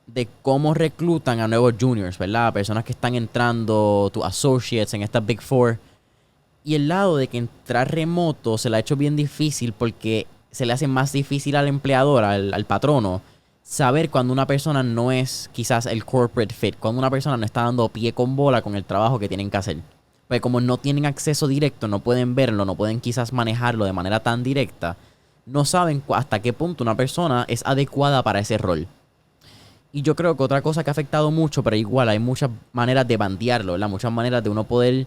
de cómo reclutan a nuevos juniors, ¿verdad? Personas que están entrando, tus associates en estas Big Four. Y el lado de que entrar remoto se le ha hecho bien difícil porque se le hace más difícil al empleador, al patrono, saber cuando una persona no es quizás el corporate fit, cuando una persona no está dando pie con bola con el trabajo que tienen que hacer. Porque como no tienen acceso directo, no pueden verlo, no pueden quizás manejarlo de manera tan directa, no saben hasta qué punto una persona es adecuada para ese rol. Y yo creo que otra cosa que ha afectado mucho, pero igual hay muchas maneras de bandearlo, ¿verdad? Muchas maneras de uno poder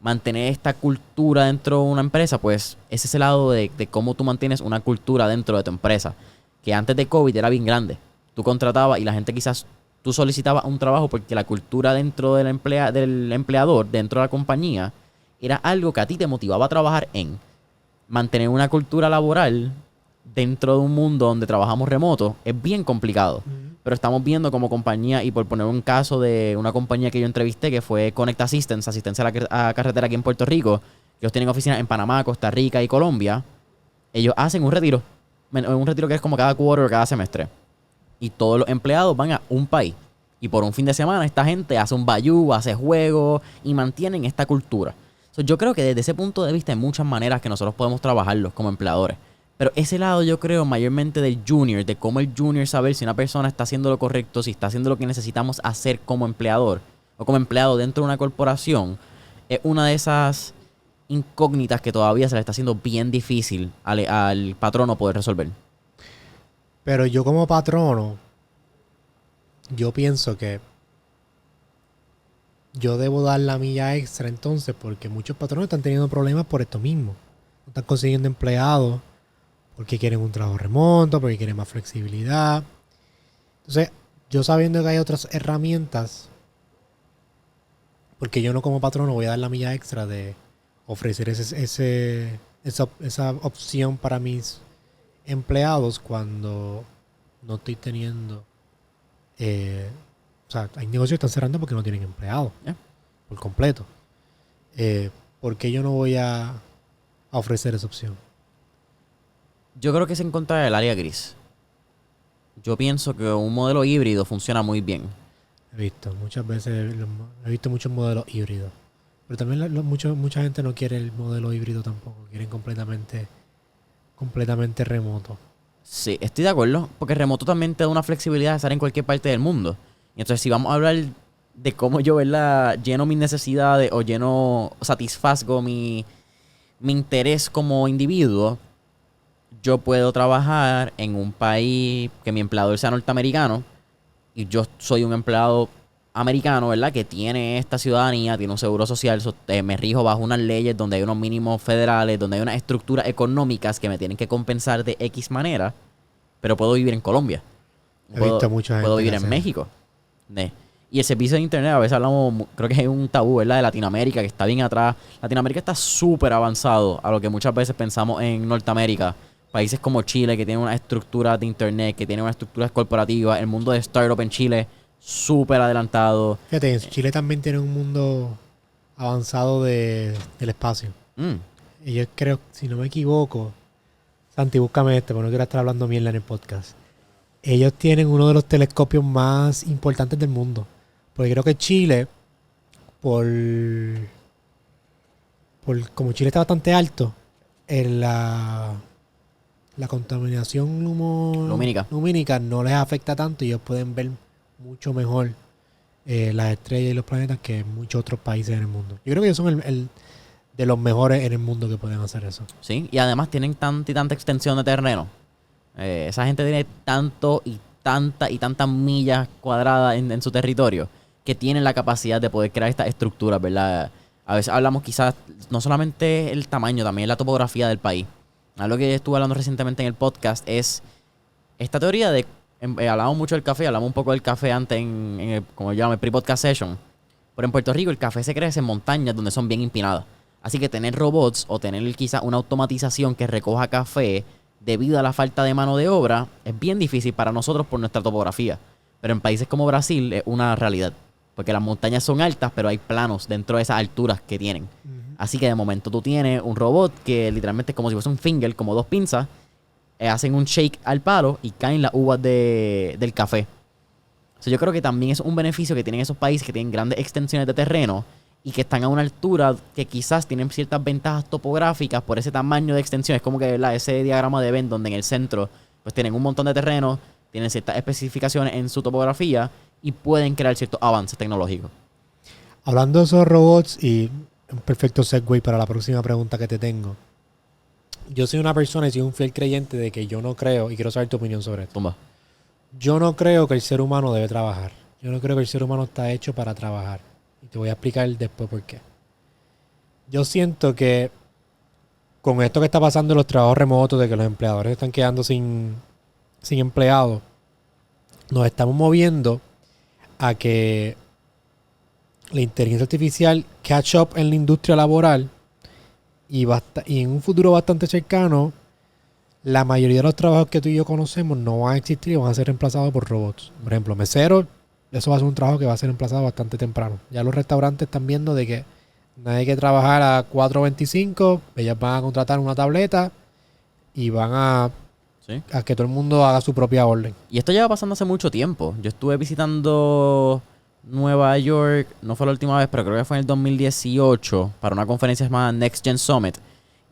mantener esta cultura dentro de una empresa, pues ese es el lado de cómo tú mantienes una cultura dentro de tu empresa. Que antes de COVID era bien grande. Tú contratabas y la gente quizás, tú solicitabas un trabajo porque la cultura dentro del empleador, dentro de la compañía, era algo que a ti te motivaba a trabajar en. Mantener una cultura laboral dentro de un mundo donde trabajamos remoto es bien complicado. Pero estamos viendo como compañía, y por poner un caso de una compañía que yo entrevisté, que fue Connect Assistance, asistencia a carretera aquí en Puerto Rico. Ellos tienen oficinas en Panamá, Costa Rica y Colombia. Ellos hacen un retiro. Un retiro que es como cada quarter, cada semestre. Y todos los empleados van a un país. Y por un fin de semana esta gente hace un bayou, hace juegos y mantienen esta cultura. Yo creo que desde ese punto de vista hay muchas maneras que nosotros podemos trabajarlos como empleadores. Pero ese lado yo creo mayormente del junior, de cómo el junior saber si una persona está haciendo lo correcto, si está haciendo lo que necesitamos hacer como empleador o como empleado dentro de una corporación, es una de esas incógnitas que todavía se le está haciendo bien difícil al patrono poder resolver. Pero yo como patrono, yo pienso que yo debo dar la milla extra entonces porque muchos patronos están teniendo problemas por esto mismo. No están consiguiendo empleados porque quieren un trabajo remoto, porque quieren más flexibilidad. Entonces, yo sabiendo que hay otras herramientas, porque yo no como patrono voy a dar la milla extra de ofrecer esa opción para mis empleados cuando no estoy teniendo... o sea, hay negocios que están cerrando porque no tienen empleados. Por completo. ¿Por qué yo no voy a ofrecer esa opción? Yo creo que es en contra del área gris. Yo pienso que un modelo híbrido funciona muy bien. He visto muchas veces, he visto muchos modelos híbridos. Pero también mucha gente no quiere el modelo híbrido tampoco. Quieren completamente remoto. Sí, estoy de acuerdo. Porque remoto también te da una flexibilidad de estar en cualquier parte del mundo. Y entonces si vamos a hablar de cómo yo, ¿verdad?, lleno mis necesidades o satisfazgo mi interés como individuo, yo puedo trabajar en un país que mi empleador sea norteamericano y yo soy un empleado americano, ¿verdad?, que tiene esta ciudadanía, tiene un seguro social, me rijo bajo unas leyes donde hay unos mínimos federales, donde hay unas estructuras económicas que me tienen que compensar de X manera, pero puedo vivir en Colombia. Puedo vivir en México. Y el servicio de internet, a veces hablamos, creo que es un tabú, ¿verdad?, de Latinoamérica, que está bien atrás. Latinoamérica está súper avanzado a lo que muchas veces pensamos en Norteamérica. Países como Chile, que tienen una estructura de internet, que tienen unas estructuras corporativas. El mundo de startup en Chile, súper adelantado. Fíjate, Chile también tiene un mundo avanzado del espacio. Y yo creo, si no me equivoco, Santi, búscame porque no quiero estar hablando mierda en el podcast. Ellos tienen uno de los telescopios más importantes del mundo. Porque creo que Chile, como Chile está bastante alto, en la contaminación lumínica no les afecta tanto y ellos pueden ver mucho mejor las estrellas y los planetas que muchos otros países en el mundo. Yo creo que ellos son el de los mejores en el mundo que pueden hacer eso. Sí, y además tienen tanta y tanta extensión de terreno. Esa gente tiene tanto y tantas millas cuadradas en su territorio que tienen la capacidad de poder crear estas estructuras, ¿verdad? A veces hablamos quizás no solamente el tamaño, también la topografía del país. Algo que estuve hablando recientemente en el podcast es esta teoría de... hablamos mucho del café, hablamos un poco del café antes en el, como yo llamo, el pre-podcast session. Pero en Puerto Rico el café se crece en montañas donde son bien empinadas. Así que tener robots o tener quizás una automatización que recoja café debido a la falta de mano de obra es bien difícil para nosotros por nuestra topografía. Pero en países como Brasil es una realidad. Porque las montañas son altas, pero hay planos dentro de esas alturas que tienen. Así que de momento tú tienes un robot que literalmente es como si fuese un finger, como dos pinzas. Hacen un shake al palo y caen las uvas del café. O sea, yo creo que también es un beneficio que tienen esos países que tienen grandes extensiones de terreno y que están a una altura que quizás tienen ciertas ventajas topográficas por ese tamaño de extensión. Es como que, ¿verdad?, ese diagrama de Venn donde en el centro pues tienen un montón de terreno, tienen ciertas especificaciones en su topografía y pueden crear ciertos avances tecnológicos. Hablando de esos robots, y un perfecto segue para la próxima pregunta que te tengo. Yo soy una persona y soy un fiel creyente de que yo no creo, y quiero saber tu opinión sobre esto. Tumba. Yo no creo que el ser humano debe trabajar. Yo no creo que el ser humano está hecho para trabajar. Y te voy a explicar después por qué. Yo siento que con esto que está pasando en los trabajos remotos, de que los empleadores están quedando sin empleados, nos estamos moviendo a que la inteligencia artificial catch up en la industria laboral y en un futuro bastante cercano, la mayoría de los trabajos que tú y yo conocemos no van a existir y van a ser reemplazados por robots. Por ejemplo, meseros, eso va a ser un trabajo que va a ser reemplazado bastante temprano. Ya los restaurantes están viendo de que nadie hay que trabajar a 4.25, ellas van a contratar una tableta y van a que todo el mundo haga su propia orden. Y esto lleva pasando hace mucho tiempo. Yo estuve visitando Nueva York, no fue la última vez, pero creo que fue en el 2018 para una conferencia llamada Next Gen Summit.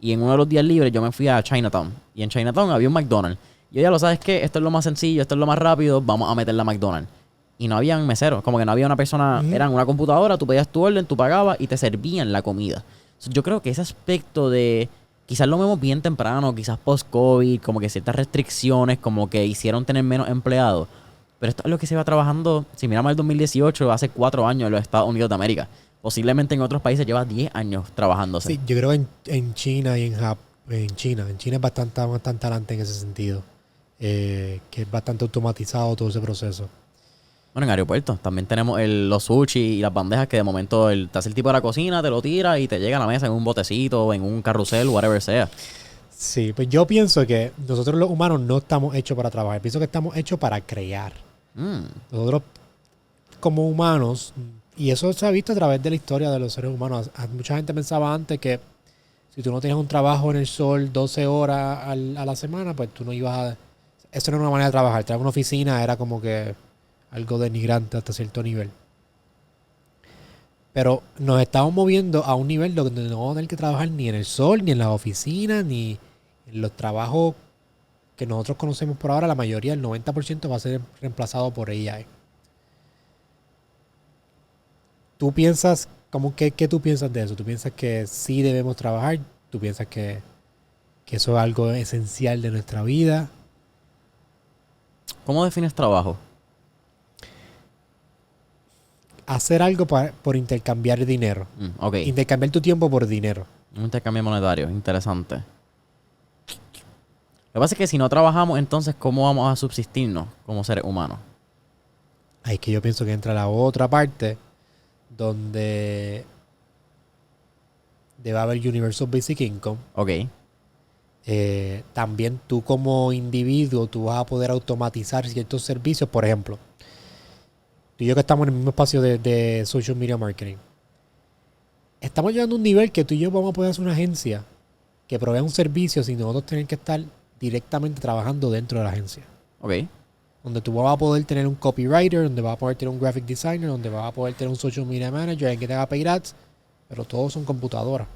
Y en uno de los días libres yo me fui a Chinatown. Y en Chinatown había un McDonald's. Y yo ya lo sabes que esto es lo más sencillo, esto es lo más rápido, vamos a meterle a McDonald's. Y no habían meseros, como que no había una persona, eran una computadora, tú pedías tu orden, tú pagabas y te servían la comida. Yo creo que ese aspecto de... Quizás lo vemos bien temprano, quizás post-COVID, como que ciertas restricciones, como que hicieron tener menos empleados. Pero esto es lo que se va trabajando, si miramos el 2018, hace 4 años en los Estados Unidos de América. Posiblemente en otros países lleva 10 años trabajándose. Sí, yo creo que en China y en China es bastante adelante en ese sentido. Que es bastante automatizado todo ese proceso. Bueno, en aeropuertos también tenemos los sushi y las bandejas que de momento te hace el tipo de la cocina, te lo tira y te llega a la mesa en un botecito, en un carrusel, whatever sea. Sí, pues yo pienso que nosotros los humanos no estamos hechos para trabajar. Pienso que estamos hechos para crear. Nosotros como humanos, y eso se ha visto a través de la historia de los seres humanos. Mucha gente pensaba antes que si tú no tenías un trabajo en el sol 12 horas a la semana, pues tú no ibas a... Eso no era una manera de trabajar. Trabajar en una oficina era como que algo denigrante hasta cierto nivel. Pero nos estamos moviendo a un nivel donde no vamos a tener que trabajar ni en el sol, ni en las oficinas, ni en los trabajos que nosotros conocemos por ahora. La mayoría, el 90%, va a ser reemplazado por AI. ¿Tú piensas, qué tú piensas de eso? ¿Tú piensas que sí debemos trabajar? ¿Tú piensas que eso es algo esencial de nuestra vida? ¿Cómo defines trabajo? Hacer algo por intercambiar dinero. Ok. Intercambiar tu tiempo por dinero. Un intercambio monetario, interesante. Lo que pasa es que si no trabajamos, entonces, ¿cómo vamos a subsistirnos como seres humanos? Ahí es que yo pienso que entra la otra parte donde debe haber Universal Basic Income. Ok. También tú como individuo, tú vas a poder automatizar ciertos servicios. Por ejemplo, tú y yo que estamos en el mismo espacio de social media marketing, estamos llegando a un nivel que tú y yo vamos a poder hacer una agencia que provea un servicio sin nosotros tener que estar directamente trabajando dentro de la agencia. Ok. Donde tú vas a poder tener un copywriter, donde vas a poder tener un graphic designer, donde vas a poder tener un social media manager, alguien que te haga paid ads, pero todos son computadoras.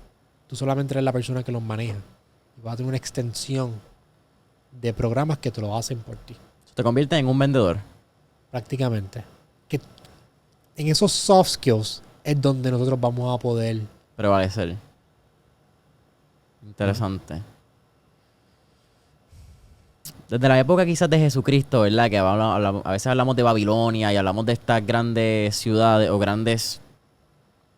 Tú solamente eres la persona que los maneja. Y vas a tener una extensión de programas que te lo hacen por ti. Te conviertes en un vendedor. Prácticamente. Que en esos soft skills es donde nosotros vamos a poder prevalecer. Interesante. Desde la época quizás de Jesucristo, ¿verdad? Que a veces hablamos de Babilonia y hablamos de estas grandes ciudades o grandes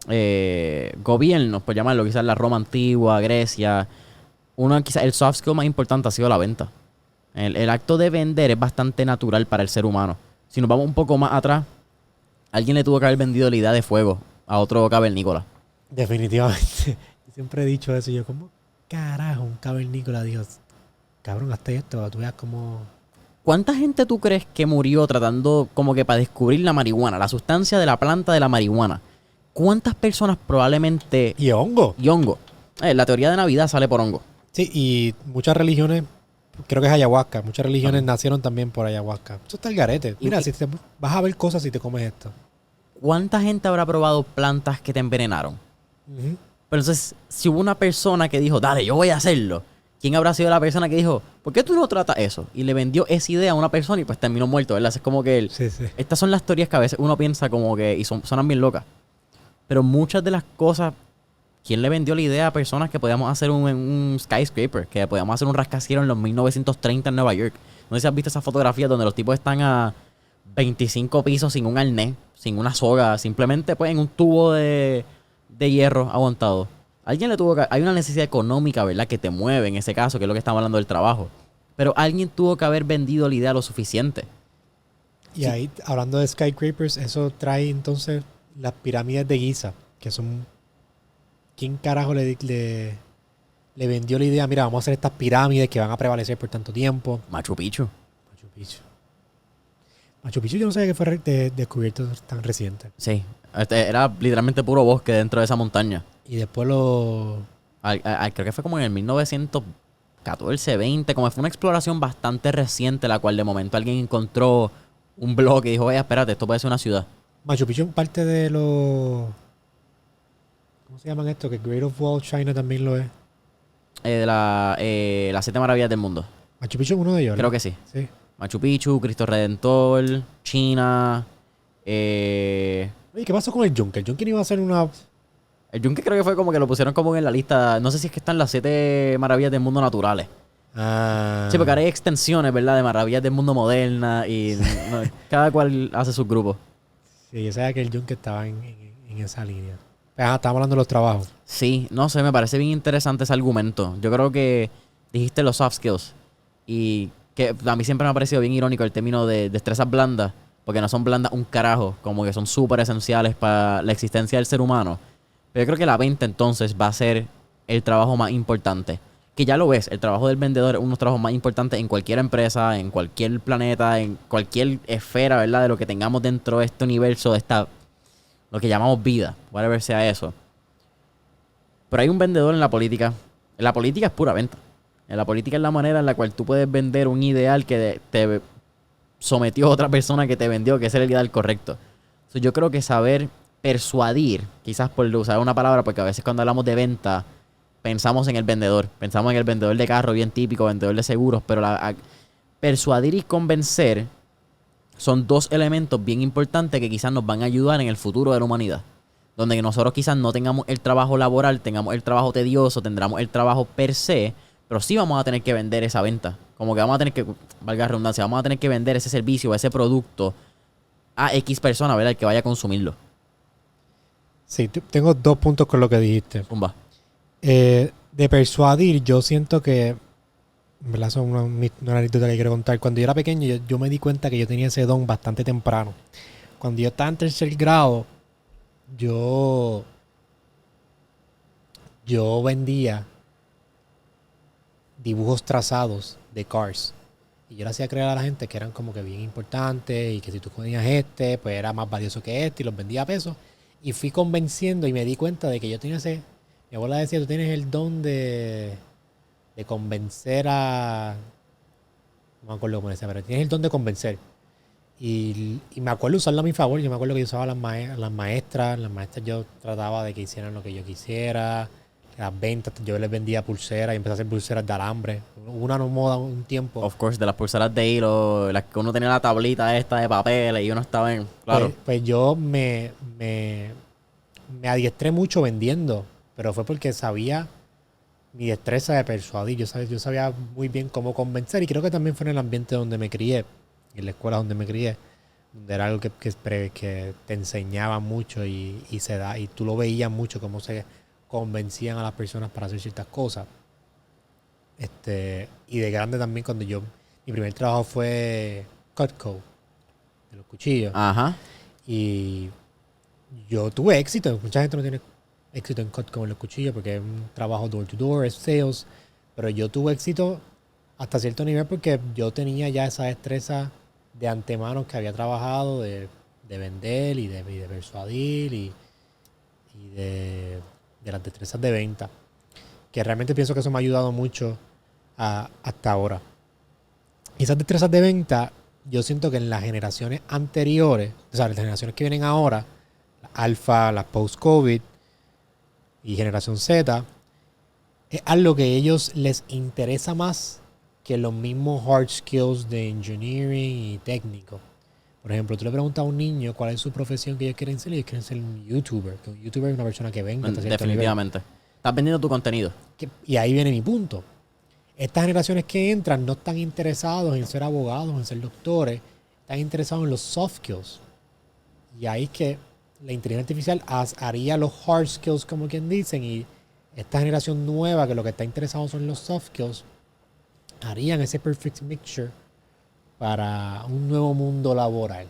gobiernos, por llamarlo, quizás la Roma antigua, Grecia, quizás el soft skill más importante ha sido la venta. El acto de vender es bastante natural para el ser humano. Si nos vamos un poco más atrás, alguien le tuvo que haber vendido la idea de fuego a otro cavernícola. Definitivamente. Yo siempre he dicho eso. Yo, ¿cómo carajo un cavernícola dijo, cabrón, hazte esto, para que tú veas cómo... ¿Cuánta gente tú crees que murió tratando como que para descubrir la marihuana, la sustancia de la planta de la marihuana? ¿Cuántas personas probablemente... Y hongo. Y hongo. La teoría de Navidad sale por hongo. Sí, y muchas religiones, creo que es ayahuasca, muchas religiones nacieron también por ayahuasca. Eso está el garete. Mira, si vas a ver cosas si te comes esto. ¿Cuánta gente habrá probado plantas que te envenenaron? Ujú. Pero entonces, si hubo una persona que dijo, dale, yo voy a hacerlo, ¿quién habrá sido la persona que dijo, ¿por qué tú no tratas eso? Y le vendió esa idea a una persona y pues terminó muerto, ¿verdad? Es como que Sí, sí. estas son las teorías que a veces uno piensa como que, y suenan bien locas. Pero muchas de las cosas, ¿quién le vendió la idea a personas que podíamos hacer un skyscraper? Que podíamos hacer un rascacielos en los 1930 en Nueva York. No sé si has visto esas fotografías donde los tipos están a 25 pisos sin un arnés, sin una soga, simplemente pues en un tubo de hierro aguantado. Alguien le tuvo que... Hay una necesidad económica, ¿verdad? Que te mueve en ese caso, que es lo que estamos hablando del trabajo. Pero alguien tuvo que haber vendido la idea lo suficiente. Y ahí, hablando de skyscrapers, eso trae entonces las pirámides de Giza, que son... ¿Quién carajo le vendió la idea? Mira, vamos a hacer estas pirámides que van a prevalecer por tanto tiempo. Machu Picchu. Machu Picchu. Machu Picchu yo no sabía que fue descubierto tan reciente. Sí. Era literalmente puro bosque dentro de esa montaña. Y después lo... Creo que fue como en el 1914, 20, como fue una exploración bastante reciente, la cual de momento alguien encontró un bloque y dijo, oye, espérate, esto puede ser una ciudad. Machu Picchu es parte de los... ¿Cómo se llaman esto? Que Great of Wall China también lo es. De las 7 maravillas del mundo. Machu Picchu es uno de ellos, Creo ¿no? que sí. Sí. Machu Picchu, Cristo Redentor, China. Oye, ¿qué pasó con el Yunque? El Yunque no iba a hacer una... El Yunque creo que fue como que lo pusieron como en la lista. No sé si es que están las 7 maravillas del mundo naturales. Ah. Sí, porque ahora hay extensiones, ¿verdad? De maravillas del mundo moderna y cada cual hace sus grupos. Sí, yo sabía que el Yunque estaba en esa línea. Pero, estábamos hablando de los trabajos. Sí, no sé, me parece bien interesante ese argumento. Yo creo que dijiste los soft skills y que a mí siempre me ha parecido bien irónico el término de destrezas blandas, porque no son blandas un carajo, como que son súper esenciales para la existencia del ser humano. Pero yo creo que la venta entonces va a ser el trabajo más importante. Que ya lo ves, el trabajo del vendedor es uno de los trabajos más importantes en cualquier empresa, en cualquier planeta, en cualquier esfera, ¿verdad? De lo que tengamos dentro de este universo, de esta, lo que llamamos vida, whatever sea eso. Pero hay un vendedor en la política. En la política es pura venta. En la política es la manera en la cual tú puedes vender un ideal que te sometió a otra persona que te vendió, que ese era el ideal correcto. Entonces, yo creo que saber persuadir, quizás por usar una palabra, porque a veces cuando hablamos de venta, pensamos en el vendedor. Pensamos en el vendedor de carro, bien típico, vendedor de seguros, pero persuadir y convencer son dos elementos bien importantes que quizás nos van a ayudar en el futuro de la humanidad. Donde nosotros quizás no tengamos el trabajo laboral, tengamos el trabajo tedioso, tendremos el trabajo per se, pero sí vamos a tener que vender esa venta. Como que vamos a tener que, valga la redundancia, vamos a tener que vender ese servicio o ese producto a X persona, ¿verdad? El que vaya a consumirlo. Sí, tengo 2 puntos con lo que dijiste. Zumba. De persuadir, yo siento que... En verdad, son una anécdota que quiero contar. Cuando yo era pequeño, yo me di cuenta que yo tenía ese don bastante temprano. Cuando yo estaba en 3er grado, yo vendía dibujos trazados de Cars. Y yo le hacía creer a la gente que eran como que bien importantes y que si tú ponías pues era más valioso que y los vendía a pesos. Y fui convenciendo y me di cuenta de que yo tenía ese... Mi abuela decía, tú tienes el don de convencer a... No me acuerdo cómo decía, pero tienes el don de convencer. Y me acuerdo usarlo a mi favor. Yo me acuerdo que yo usaba las maestras. Las maestras yo trataba de que hicieran lo que yo quisiera. Las ventas, yo les vendía pulseras y empecé a hacer pulseras de alambre. Hubo una moda un tiempo. Of course, de las pulseras de hilo, las que uno tenía la tablita esta de papel y uno estaba en... Claro. Pues yo me adiestré mucho vendiendo, pero fue porque sabía mi destreza de persuadir. Yo sabía muy bien cómo convencer y creo que también fue en el ambiente donde me crié, en la escuela donde me crié. donde era algo que te enseñaba mucho y tú lo veías mucho cómo se convencían a las personas para hacer ciertas cosas. Y de grande también mi primer trabajo fue Cutco, de los cuchillos. Ajá. Y yo tuve éxito. Mucha gente no tiene éxito en Cutco en los cuchillos porque es un trabajo door to door, es sales. Pero yo tuve éxito hasta cierto nivel porque yo tenía ya esa destreza de antemano que había trabajado de vender y de persuadir y de las destrezas de venta. Que realmente pienso que eso me ha ayudado mucho hasta ahora. Y esas destrezas de venta, yo siento que en las generaciones anteriores, o sea, las generaciones que vienen ahora, la alfa, la post-COVID y generación Z, es algo que a ellos les interesa más que los mismos hard skills de engineering y técnico. Por ejemplo, tú le preguntas a un niño cuál es su profesión que ellos quieren ser y ellos quieren ser un YouTuber. Que un YouTuber es una persona que vende hasta cierto Definitivamente. Estás vendiendo tu contenido. y ahí viene mi punto. Estas generaciones que entran no están interesados en ser abogados, en ser doctores, están interesados en los soft skills. Y ahí es que la inteligencia artificial haría los hard skills, como quien dicen, y esta generación nueva, que lo que está interesado son los soft skills, harían ese perfect mixture para un nuevo mundo laboral.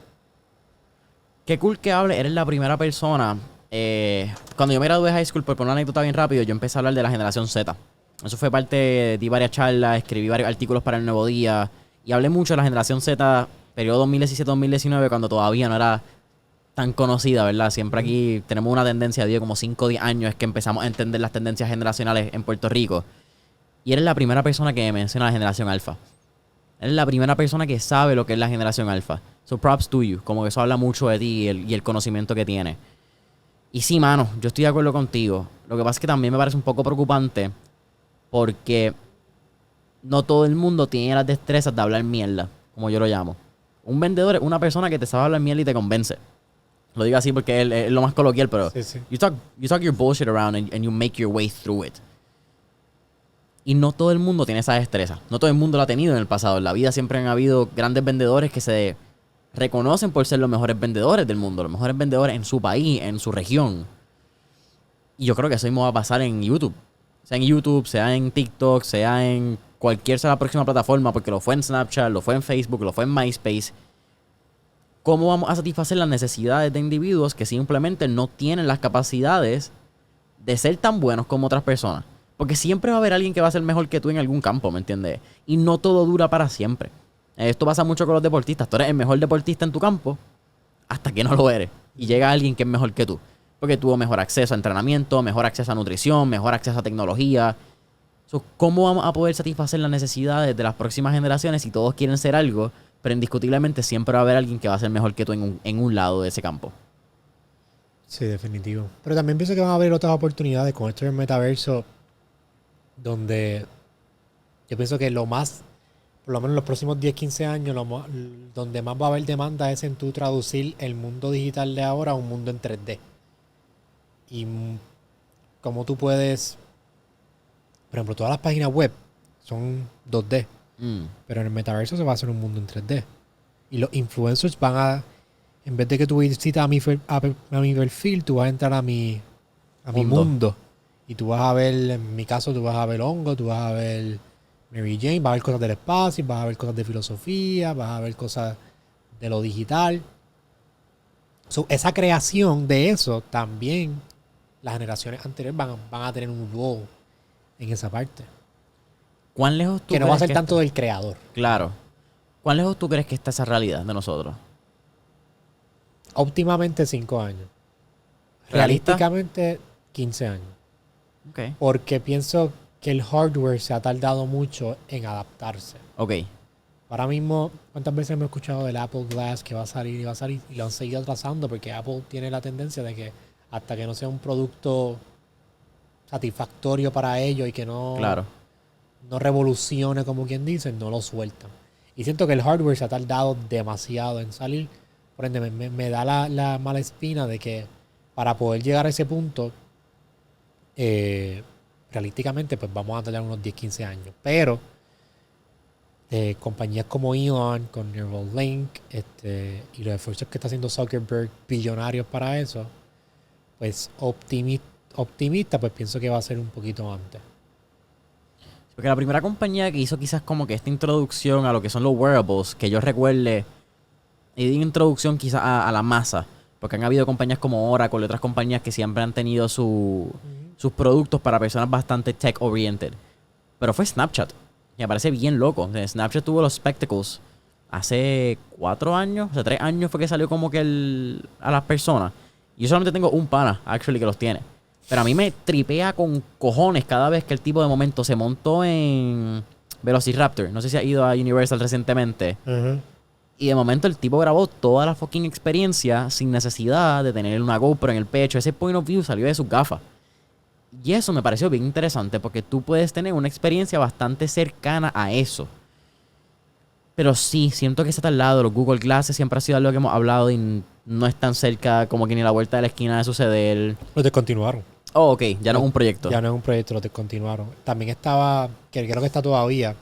Qué cool que hable. Eres la primera persona. Cuando yo me gradué de high school, por poner una anécdota bien rápido, yo empecé a hablar de la generación Z. Eso fue parte, di varias charlas, escribí varios artículos para El Nuevo Día y hablé mucho de la generación Z, periodo 2017-2019, cuando todavía no era tan conocida, ¿verdad? Siempre aquí tenemos una tendencia de como 5 o 10 años es que empezamos a entender las tendencias generacionales en Puerto Rico. Y eres la primera persona que menciona la generación alfa. Eres la primera persona que sabe lo que es la generación alfa. So props to you. Como que eso habla mucho de ti y el conocimiento que tienes. Y sí, mano, yo estoy de acuerdo contigo. Lo que pasa es que también me parece un poco preocupante porque no todo el mundo tiene las destrezas de hablar mierda, como yo lo llamo. Un vendedor es una persona que te sabe hablar mierda y te convence. Lo digo así porque es lo más coloquial, pero Sí. you talk your bullshit around and you make your way through it. Y no todo el mundo tiene esa destreza. No todo el mundo la ha tenido en el pasado. En la vida siempre han habido grandes vendedores que se reconocen por ser los mejores vendedores del mundo, los mejores vendedores en su país, en su región. Y yo creo que eso mismo va a pasar en YouTube. Sea en YouTube, sea en TikTok, sea en cualquier sea la próxima plataforma, porque lo fue en Snapchat, lo fue en Facebook, lo fue en MySpace. ¿Cómo vamos a satisfacer las necesidades de individuos que simplemente no tienen las capacidades de ser tan buenos como otras personas? Porque siempre va a haber alguien que va a ser mejor que tú en algún campo, ¿me entiendes? Y no todo dura para siempre. Esto pasa mucho con los deportistas. Tú eres el mejor deportista en tu campo hasta que no lo eres. Y llega alguien que es mejor que tú. Porque tuvo mejor acceso a entrenamiento, mejor acceso a nutrición, mejor acceso a tecnología. So, ¿cómo vamos a poder satisfacer las necesidades de las próximas generaciones si todos quieren ser algo? Pero indiscutiblemente siempre va a haber alguien que va a ser mejor que tú en un lado de ese campo. Sí, definitivo. Pero también pienso que van a haber otras oportunidades con esto del metaverso, donde yo pienso que por lo menos en los próximos 10, 15 años, donde más va a haber demanda es en tú traducir el mundo digital de ahora a un mundo en 3D. Y como tú puedes, por ejemplo, todas las páginas web son 2D, pero en el metaverso se va a hacer un mundo en 3D. Y los influencers en vez de que tú visitas a mi perfil, tú vas a entrar a mi mundo. Y tú vas a ver, en mi caso, tú vas a ver hongo, tú vas a ver Mary Jane, vas a ver cosas del espacio, vas a ver cosas de filosofía, vas a ver cosas de lo digital. So, esa creación de eso también las generaciones anteriores van a tener un rol en esa parte. ¿Cuán lejos tú Que no va a crees ser tanto del creador. Claro. ¿Cuán lejos tú crees que está esa realidad de nosotros? Óptimamente 5 años. ¿Realista? Realísticamente 15 años. Ok. Porque pienso que el hardware se ha tardado mucho en adaptarse. Ok. Ahora mismo, ¿cuántas veces hemos escuchado del Apple Glass que va a salir y va a salir? Y lo han seguido atrasando porque Apple tiene la tendencia de que hasta que no sea un producto satisfactorio para ellos y que Claro. no revolucione, como quien dice, no lo sueltan. Y siento que el hardware se ha tardado demasiado en salir. Por ende, me da la mala espina de que para poder llegar a ese punto, realísticamente, pues vamos a tardar unos 10, 15 años. Pero de compañías como Elon, con Neuralink, y los esfuerzos que está haciendo Zuckerberg, billonarios para eso, pues optimista, pues pienso que va a ser un poquito antes. Porque la primera compañía que hizo quizás como que esta introducción a lo que son los wearables, que yo recuerde, y digo introducción quizás a la masa, porque han habido compañías como Oracle y otras compañías que siempre han tenido sus productos para personas bastante tech-oriented. Pero fue Snapchat. Y me parece bien loco. O sea, Snapchat tuvo los Spectacles hace 4 años, o sea, 3 años fue que salió como que a las personas. Y yo solamente tengo un pana, actually, que los tiene. Pero a mí me tripea con cojones cada vez que el tipo de momento se montó en Velociraptor. No sé si ha ido a Universal recientemente. Y de momento el tipo grabó toda la fucking experiencia sin necesidad de tener una GoPro en el pecho. Ese point of view salió de sus gafas. Y eso me pareció bien interesante porque tú puedes tener una experiencia bastante cercana a eso. Pero sí, siento que está al lado. Los Google Glasses siempre ha sido algo que hemos hablado y no es tan cerca como que ni a la vuelta de la esquina de suceder. Los descontinuaron. Oh, ok, ya no es un proyecto. Ya no es un proyecto, los descontinuaron. También estaba, que creo que está todavía,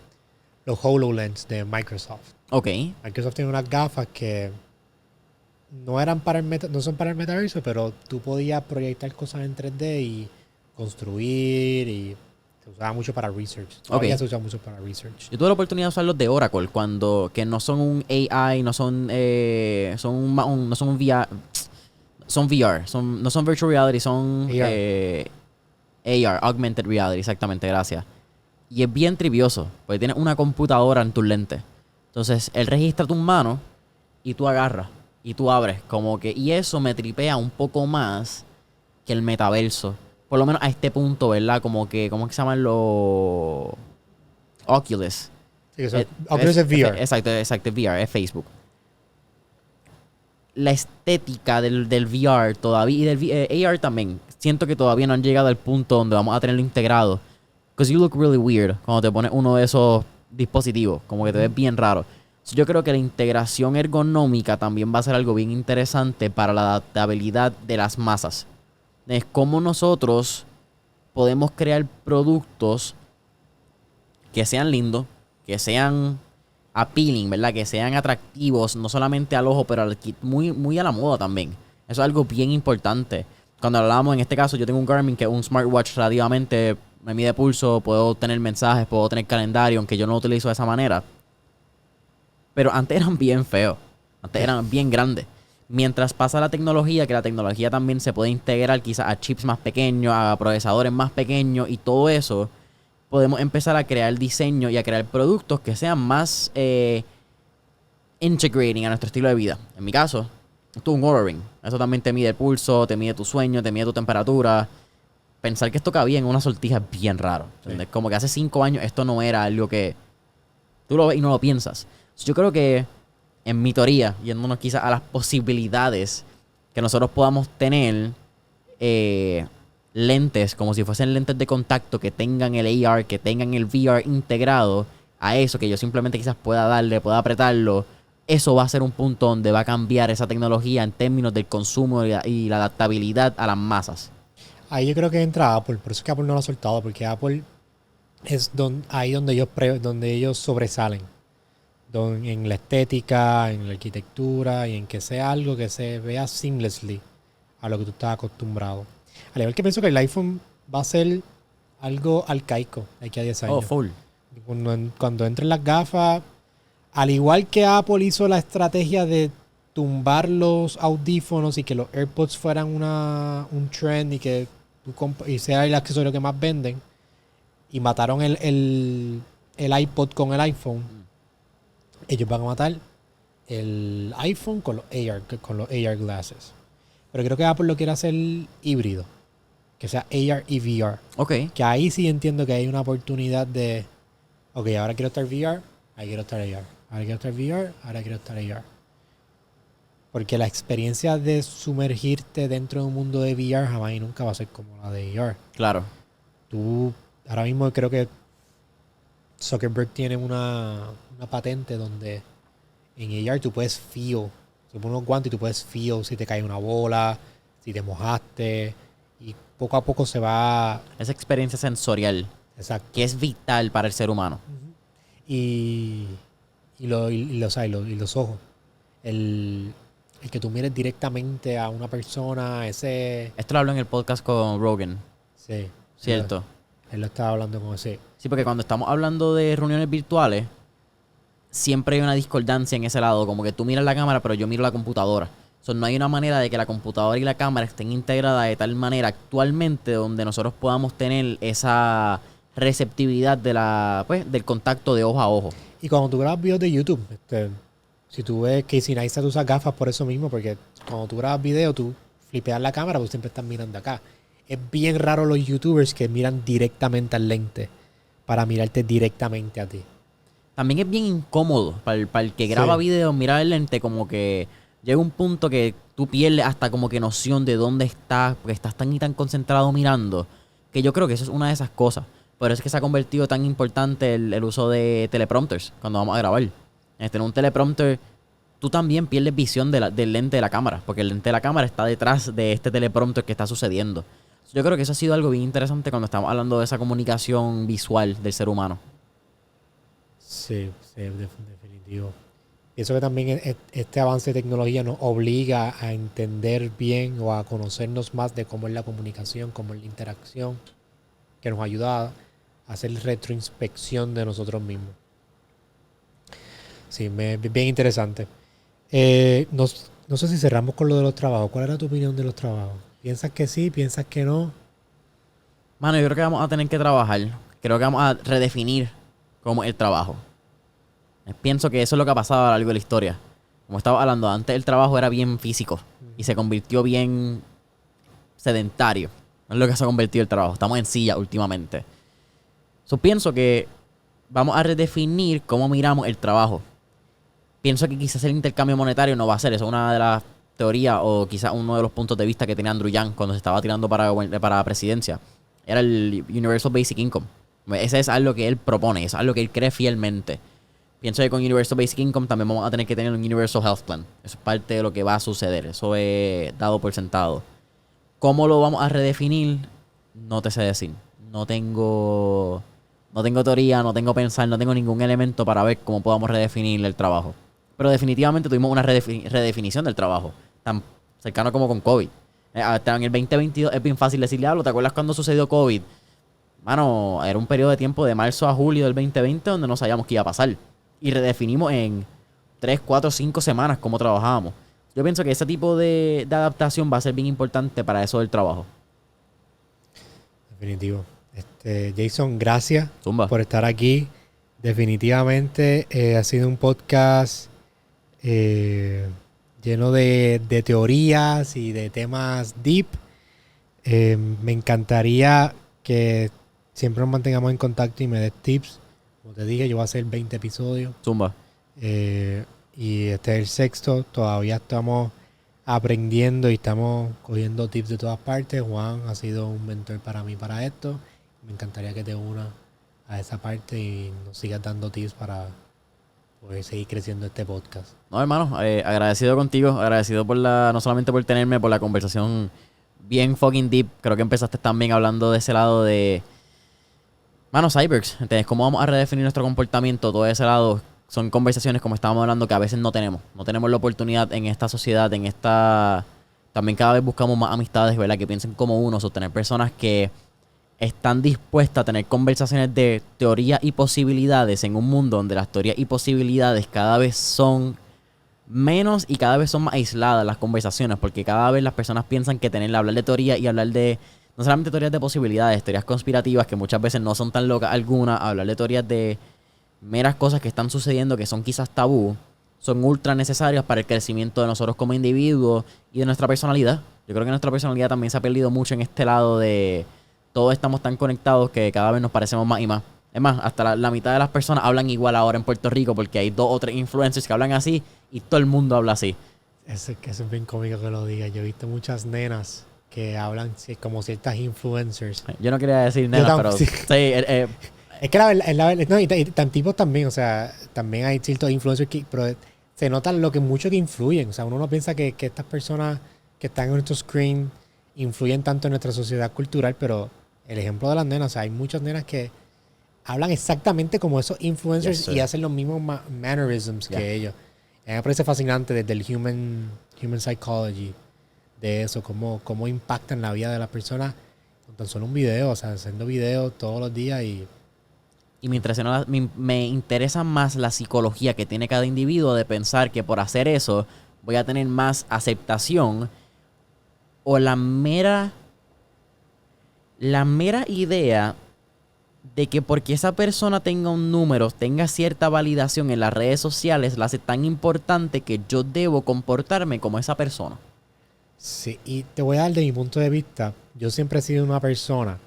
los HoloLens de Microsoft. Ok. Microsoft tiene unas gafas que no eran para no son para el metaverso, pero tú podías proyectar cosas en 3D y construir, y se usaba mucho para research. Todavía se usa mucho para research. Yo tuve la oportunidad de usar los de Oracle que no son un AI, no son no son un VR, son VR, no son virtual reality, son AR, augmented reality, exactamente, gracias. Y es bien trivioso, porque tienes una computadora en tus lentes. Entonces, él registra tus manos y tú agarras y tú abres, como que, y eso me tripea un poco más que el metaverso. Por lo menos a este punto, ¿verdad? Como que, ¿cómo es que se llaman los Oculus? Sí, Oculus es VR. Exacto, VR, es Facebook. La estética del VR todavía, y del AR también, siento que todavía no han llegado al punto donde vamos a tenerlo integrado. Because you look really weird cuando te pones uno de esos dispositivos, como que te ves bien raro. Yo creo que la integración ergonómica también va a ser algo bien interesante para la adaptabilidad de las masas. Es cómo nosotros podemos crear productos que sean lindos, que sean appealing, ¿verdad? Que sean atractivos, no solamente al ojo, pero muy, muy a la moda también. Eso es algo bien importante. Cuando hablábamos, en este caso, yo tengo un Garmin que es un smartwatch relativamente, me mide pulso, puedo tener mensajes, puedo tener calendario, aunque yo no lo utilizo de esa manera. Pero antes eran bien feos, antes eran bien grandes. Mientras pasa la tecnología, que la tecnología también se puede integrar quizás a chips más pequeños, a procesadores más pequeños y todo eso, podemos empezar a crear diseño y a crear productos que sean más integrating a nuestro estilo de vida. En mi caso, esto es un Oura Ring. Eso también te mide el pulso, te mide tu sueño, te mide tu temperatura. Pensar que esto cabía en una sortija es bien raro. Sí. Como que hace 5 años esto no era algo que tú lo ves y no lo piensas. Yo creo que, en mi teoría, yéndonos quizás a las posibilidades que nosotros podamos tener, lentes, como si fuesen lentes de contacto que tengan el AR, que tengan el VR integrado a eso, que yo simplemente quizás pueda darle, pueda apretarlo. Eso va a ser un punto donde va a cambiar esa tecnología en términos del consumo y la adaptabilidad a las masas. Ahí yo creo que entra Apple, por eso es que Apple no lo ha soltado, porque Apple es ahí donde ellos sobresalen. En la estética, en la arquitectura y en que sea algo que se vea seamlessly a lo que tú estás acostumbrado. Al igual que pienso que el iPhone va a ser algo arcaico de aquí a 10 años. Oh, full. Cuando entren las gafas, al igual que Apple hizo la estrategia de tumbar los audífonos y que los AirPods fueran un trend y que y sea el accesorio que más venden, y mataron el iPod con el iPhone, ellos van a matar el iPhone con los AR glasses. Pero creo que Apple lo quiere hacer híbrido, que sea AR y VR. Ok. Que ahí sí entiendo que hay una oportunidad de, ok, ahora quiero estar VR, ahora quiero estar AR. Ahora quiero estar VR, ahora quiero estar AR. Porque la experiencia de sumergirte dentro de un mundo de VR jamás y nunca va a ser como la de AR. Claro. Tú, ahora mismo creo que Zuckerberg tiene una patente donde en AR tú puedes feel. Tú pones unos guantes y tú puedes feel si te cae una bola, si te mojaste. Y poco a poco se va... Esa experiencia sensorial. Exacto. Que es vital para el ser humano. Uh-huh. y los ojos. El que tú mires directamente a una persona, ese... Esto lo hablo en el podcast con Rogan. Sí. Cierto. Él lo estaba hablando con ese. Sí, porque cuando estamos hablando de reuniones virtuales, siempre hay una discordancia en ese lado. Como que tú miras la cámara, pero yo miro la computadora. No hay una manera de que la computadora y la cámara estén integradas de tal manera actualmente donde nosotros podamos tener esa receptividad del contacto de ojo a ojo. Y cuando tú grabas videos de YouTube, si tú ves que Casey Neistat usa gafas por eso mismo, porque cuando tú grabas video, tú flipeas la cámara, pues siempre estás mirando acá. Es bien raro los YouTubers que miran directamente al lente para mirarte directamente a ti. También es bien incómodo para el que graba video, mirar el lente, como que llega un punto que tú pierdes hasta como que noción de dónde estás, porque estás tan y tan concentrado mirando, que yo creo que eso es una de esas cosas. Por eso es que se ha convertido tan importante el uso de teleprompters cuando vamos a grabar. En un teleprompter, tú también pierdes visión del lente de la cámara, porque el lente de la cámara está detrás de este teleprompter que está sucediendo. Yo creo que eso ha sido algo bien interesante cuando estamos hablando de esa comunicación visual del ser humano. Sí, definitivo. Pienso que también este avance de tecnología nos obliga a entender bien o a conocernos más de cómo es la comunicación, cómo es la interacción, que nos ayuda a hacer retroinspección de nosotros mismos. Sí, bien interesante. No sé si cerramos con lo de los trabajos. ¿Cuál era tu opinión de los trabajos? ¿Piensas que sí? ¿Piensas que no? Mano, yo creo que vamos a tener que trabajar. Creo que vamos a redefinir cómo es el trabajo. Pienso que eso es lo que ha pasado a lo largo de la historia. Como estaba hablando, antes el trabajo era bien físico y se convirtió bien sedentario. No es lo que se ha convertido el trabajo. Estamos en silla últimamente. Pienso que vamos a redefinir cómo miramos el trabajo. Pienso que quizás el intercambio monetario no va a ser eso. Una de las teorías o quizás uno de los puntos de vista que tenía Andrew Yang cuando se estaba tirando para presidencia era el Universal Basic Income. Ese es algo que él propone, es algo que él cree fielmente. Pienso que con Universal Basic Income también vamos a tener que tener un Universal Health Plan. Eso es parte de lo que va a suceder. Eso es dado por sentado. ¿Cómo lo vamos a redefinir? No te sé decir. No tengo teoría, no tengo pensar, no tengo ningún elemento para ver cómo podamos redefinir el trabajo. Pero definitivamente tuvimos una redefinición del trabajo. Tan cercano como con COVID. Hasta en el 2022 es bien fácil decirle algo. ¿Te acuerdas cuando sucedió COVID? Mano, era un periodo de tiempo de marzo a julio del 2020 donde no sabíamos qué iba a pasar. Y redefinimos en 3, 4, 5 semanas cómo trabajábamos. Yo pienso que ese tipo de adaptación va a ser bien importante para eso del trabajo. Definitivo. Jason, gracias Zumba. por estar aquí. Definitivamente ha sido un podcast lleno de teorías y de temas deep. Me encantaría que siempre nos mantengamos en contacto y me des tips. Como te dije, yo voy a hacer 20 episodios. Zumba. Y este es el sexto. Todavía estamos aprendiendo y estamos cogiendo tips de todas partes. Juan ha sido un mentor para mí para esto. Me encantaría que te unas a esa parte y nos sigas dando tips para poder seguir creciendo este podcast. No, hermano, agradecido contigo, agradecido no solamente por tenerme, por la conversación bien fucking deep. Creo que empezaste también hablando de ese lado de, mano, cyborgs, ¿entiendes? Cómo vamos a redefinir nuestro comportamiento, todo ese lado. Son conversaciones, como estábamos hablando, que a veces no tenemos. No tenemos la oportunidad en esta sociedad, también cada vez buscamos más amistades, ¿verdad? Que piensen como uno, o tener personas que están dispuestas a tener conversaciones de teoría y posibilidades en un mundo donde las teorías y posibilidades cada vez son menos y cada vez son más aisladas las conversaciones, porque cada vez las personas piensan que hablar de teoría y hablar de, no solamente teorías de posibilidades, teorías conspirativas que muchas veces no son tan locas algunas, hablar de teorías de meras cosas que están sucediendo que son quizás tabú, son ultra necesarias para el crecimiento de nosotros como individuos y de nuestra personalidad. Yo creo que nuestra personalidad también se ha perdido mucho en este lado de todos estamos tan conectados que cada vez nos parecemos más y más. Es más, hasta la mitad de las personas hablan igual ahora en Puerto Rico porque hay 2 o 3 influencers que hablan así y todo el mundo habla así. Eso es bien cómico que lo diga. Yo he visto muchas nenas que hablan como ciertas influencers. Yo no quería decir nada, pero sí. Es que la verdad, no, y tan tipos también, o sea, también hay ciertos influencers pero se nota lo que mucho que influyen. O sea, uno no piensa que estas personas que están en nuestro screen influyen tanto en nuestra sociedad cultural, pero el ejemplo de las nenas, o sea, hay muchas nenas que hablan exactamente como esos influencers Yes, y sir. hacen los mismos mannerisms Yeah. que ellos. A mí me parece fascinante desde el human psychology, de eso, cómo impactan la vida de las personas con tan solo un video, o sea, haciendo videos todos los días Y me interesa más la psicología que tiene cada individuo de pensar que por hacer eso voy a tener más aceptación o la mera idea de que porque esa persona tenga un número, tenga cierta validación en las redes sociales, la hace tan importante que yo debo comportarme como esa persona. sí, y te voy a dar de mi punto de vista, yo siempre he sido una persona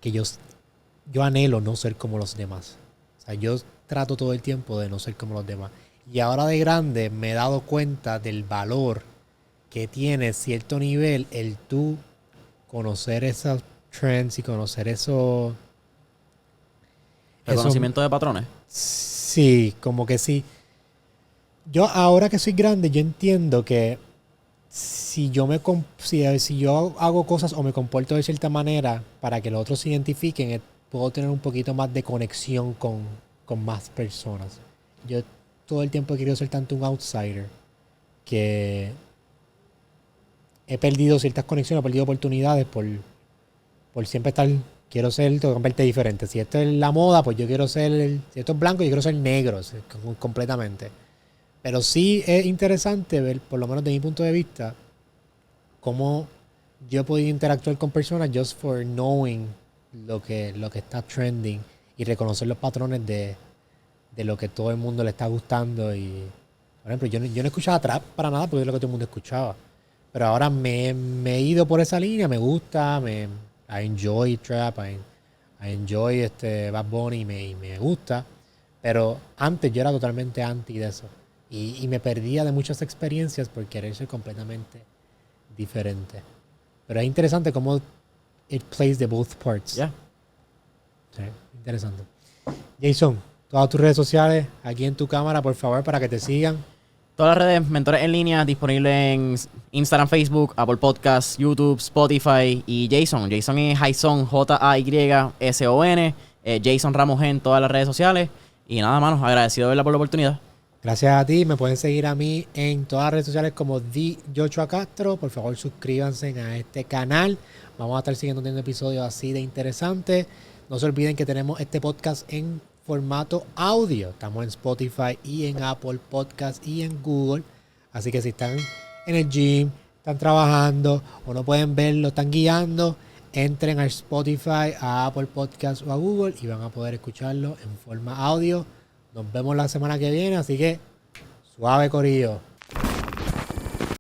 que yo anhelo no ser como los demás. O sea, yo trato todo el tiempo de no ser como los demás. Y ahora de grande me he dado cuenta del valor que tiene cierto nivel el tú conocer esos trends y conocer eso. Reconocimiento de patrones. Sí, como que sí. Yo ahora que soy grande, yo entiendo que si yo hago cosas o me comporto de cierta manera para que los otros se identifiquen, puedo tener un poquito más de conexión con más personas. Yo todo el tiempo he querido ser tanto un outsider que he perdido ciertas conexiones, he perdido oportunidades por siempre estar, quiero ser totalmente diferente. Si esto es la moda, pues yo quiero ser, si esto es blanco, yo quiero ser negro, completamente. Pero sí es interesante ver, por lo menos de mi punto de vista, cómo yo he podido interactuar con personas just for knowing lo que está trending y reconocer los patrones de lo que todo el mundo le está gustando. Y, por ejemplo, yo no escuchaba trap para nada porque es lo que todo el mundo escuchaba. Pero ahora me he ido por esa línea, me gusta, I enjoy trap, I enjoy Bad Bunny y me gusta. Pero antes yo era totalmente anti de eso. Y me perdía de muchas experiencias por querer ser completamente diferente. Pero es interesante cómo it plays the both parts. Ya. Sí, interesante. Jason, todas tus redes sociales aquí en tu cámara, por favor, para que te sigan. Todas las redes, Mentores en Línea, disponible en Instagram, Facebook, Apple Podcasts, YouTube, Spotify y Jason. Jason es Jason, Jayson. Jason Ramos en todas las redes sociales. Y nada, manos, agradecido de verla por la oportunidad. Gracias a ti. Me pueden seguir a mí en todas las redes sociales como Joshua Castro. Por favor, suscríbanse a este canal. Vamos a estar siguiendo teniendo episodios así de interesantes. No se olviden que tenemos este podcast en formato audio. Estamos en Spotify y en Apple Podcast y en Google. Así que si están en el gym, están trabajando o no pueden verlo, están guiando, entren a Spotify, a Apple Podcast o a Google y van a poder escucharlo en forma audio. Nos vemos la semana que viene, así que suave, corillo.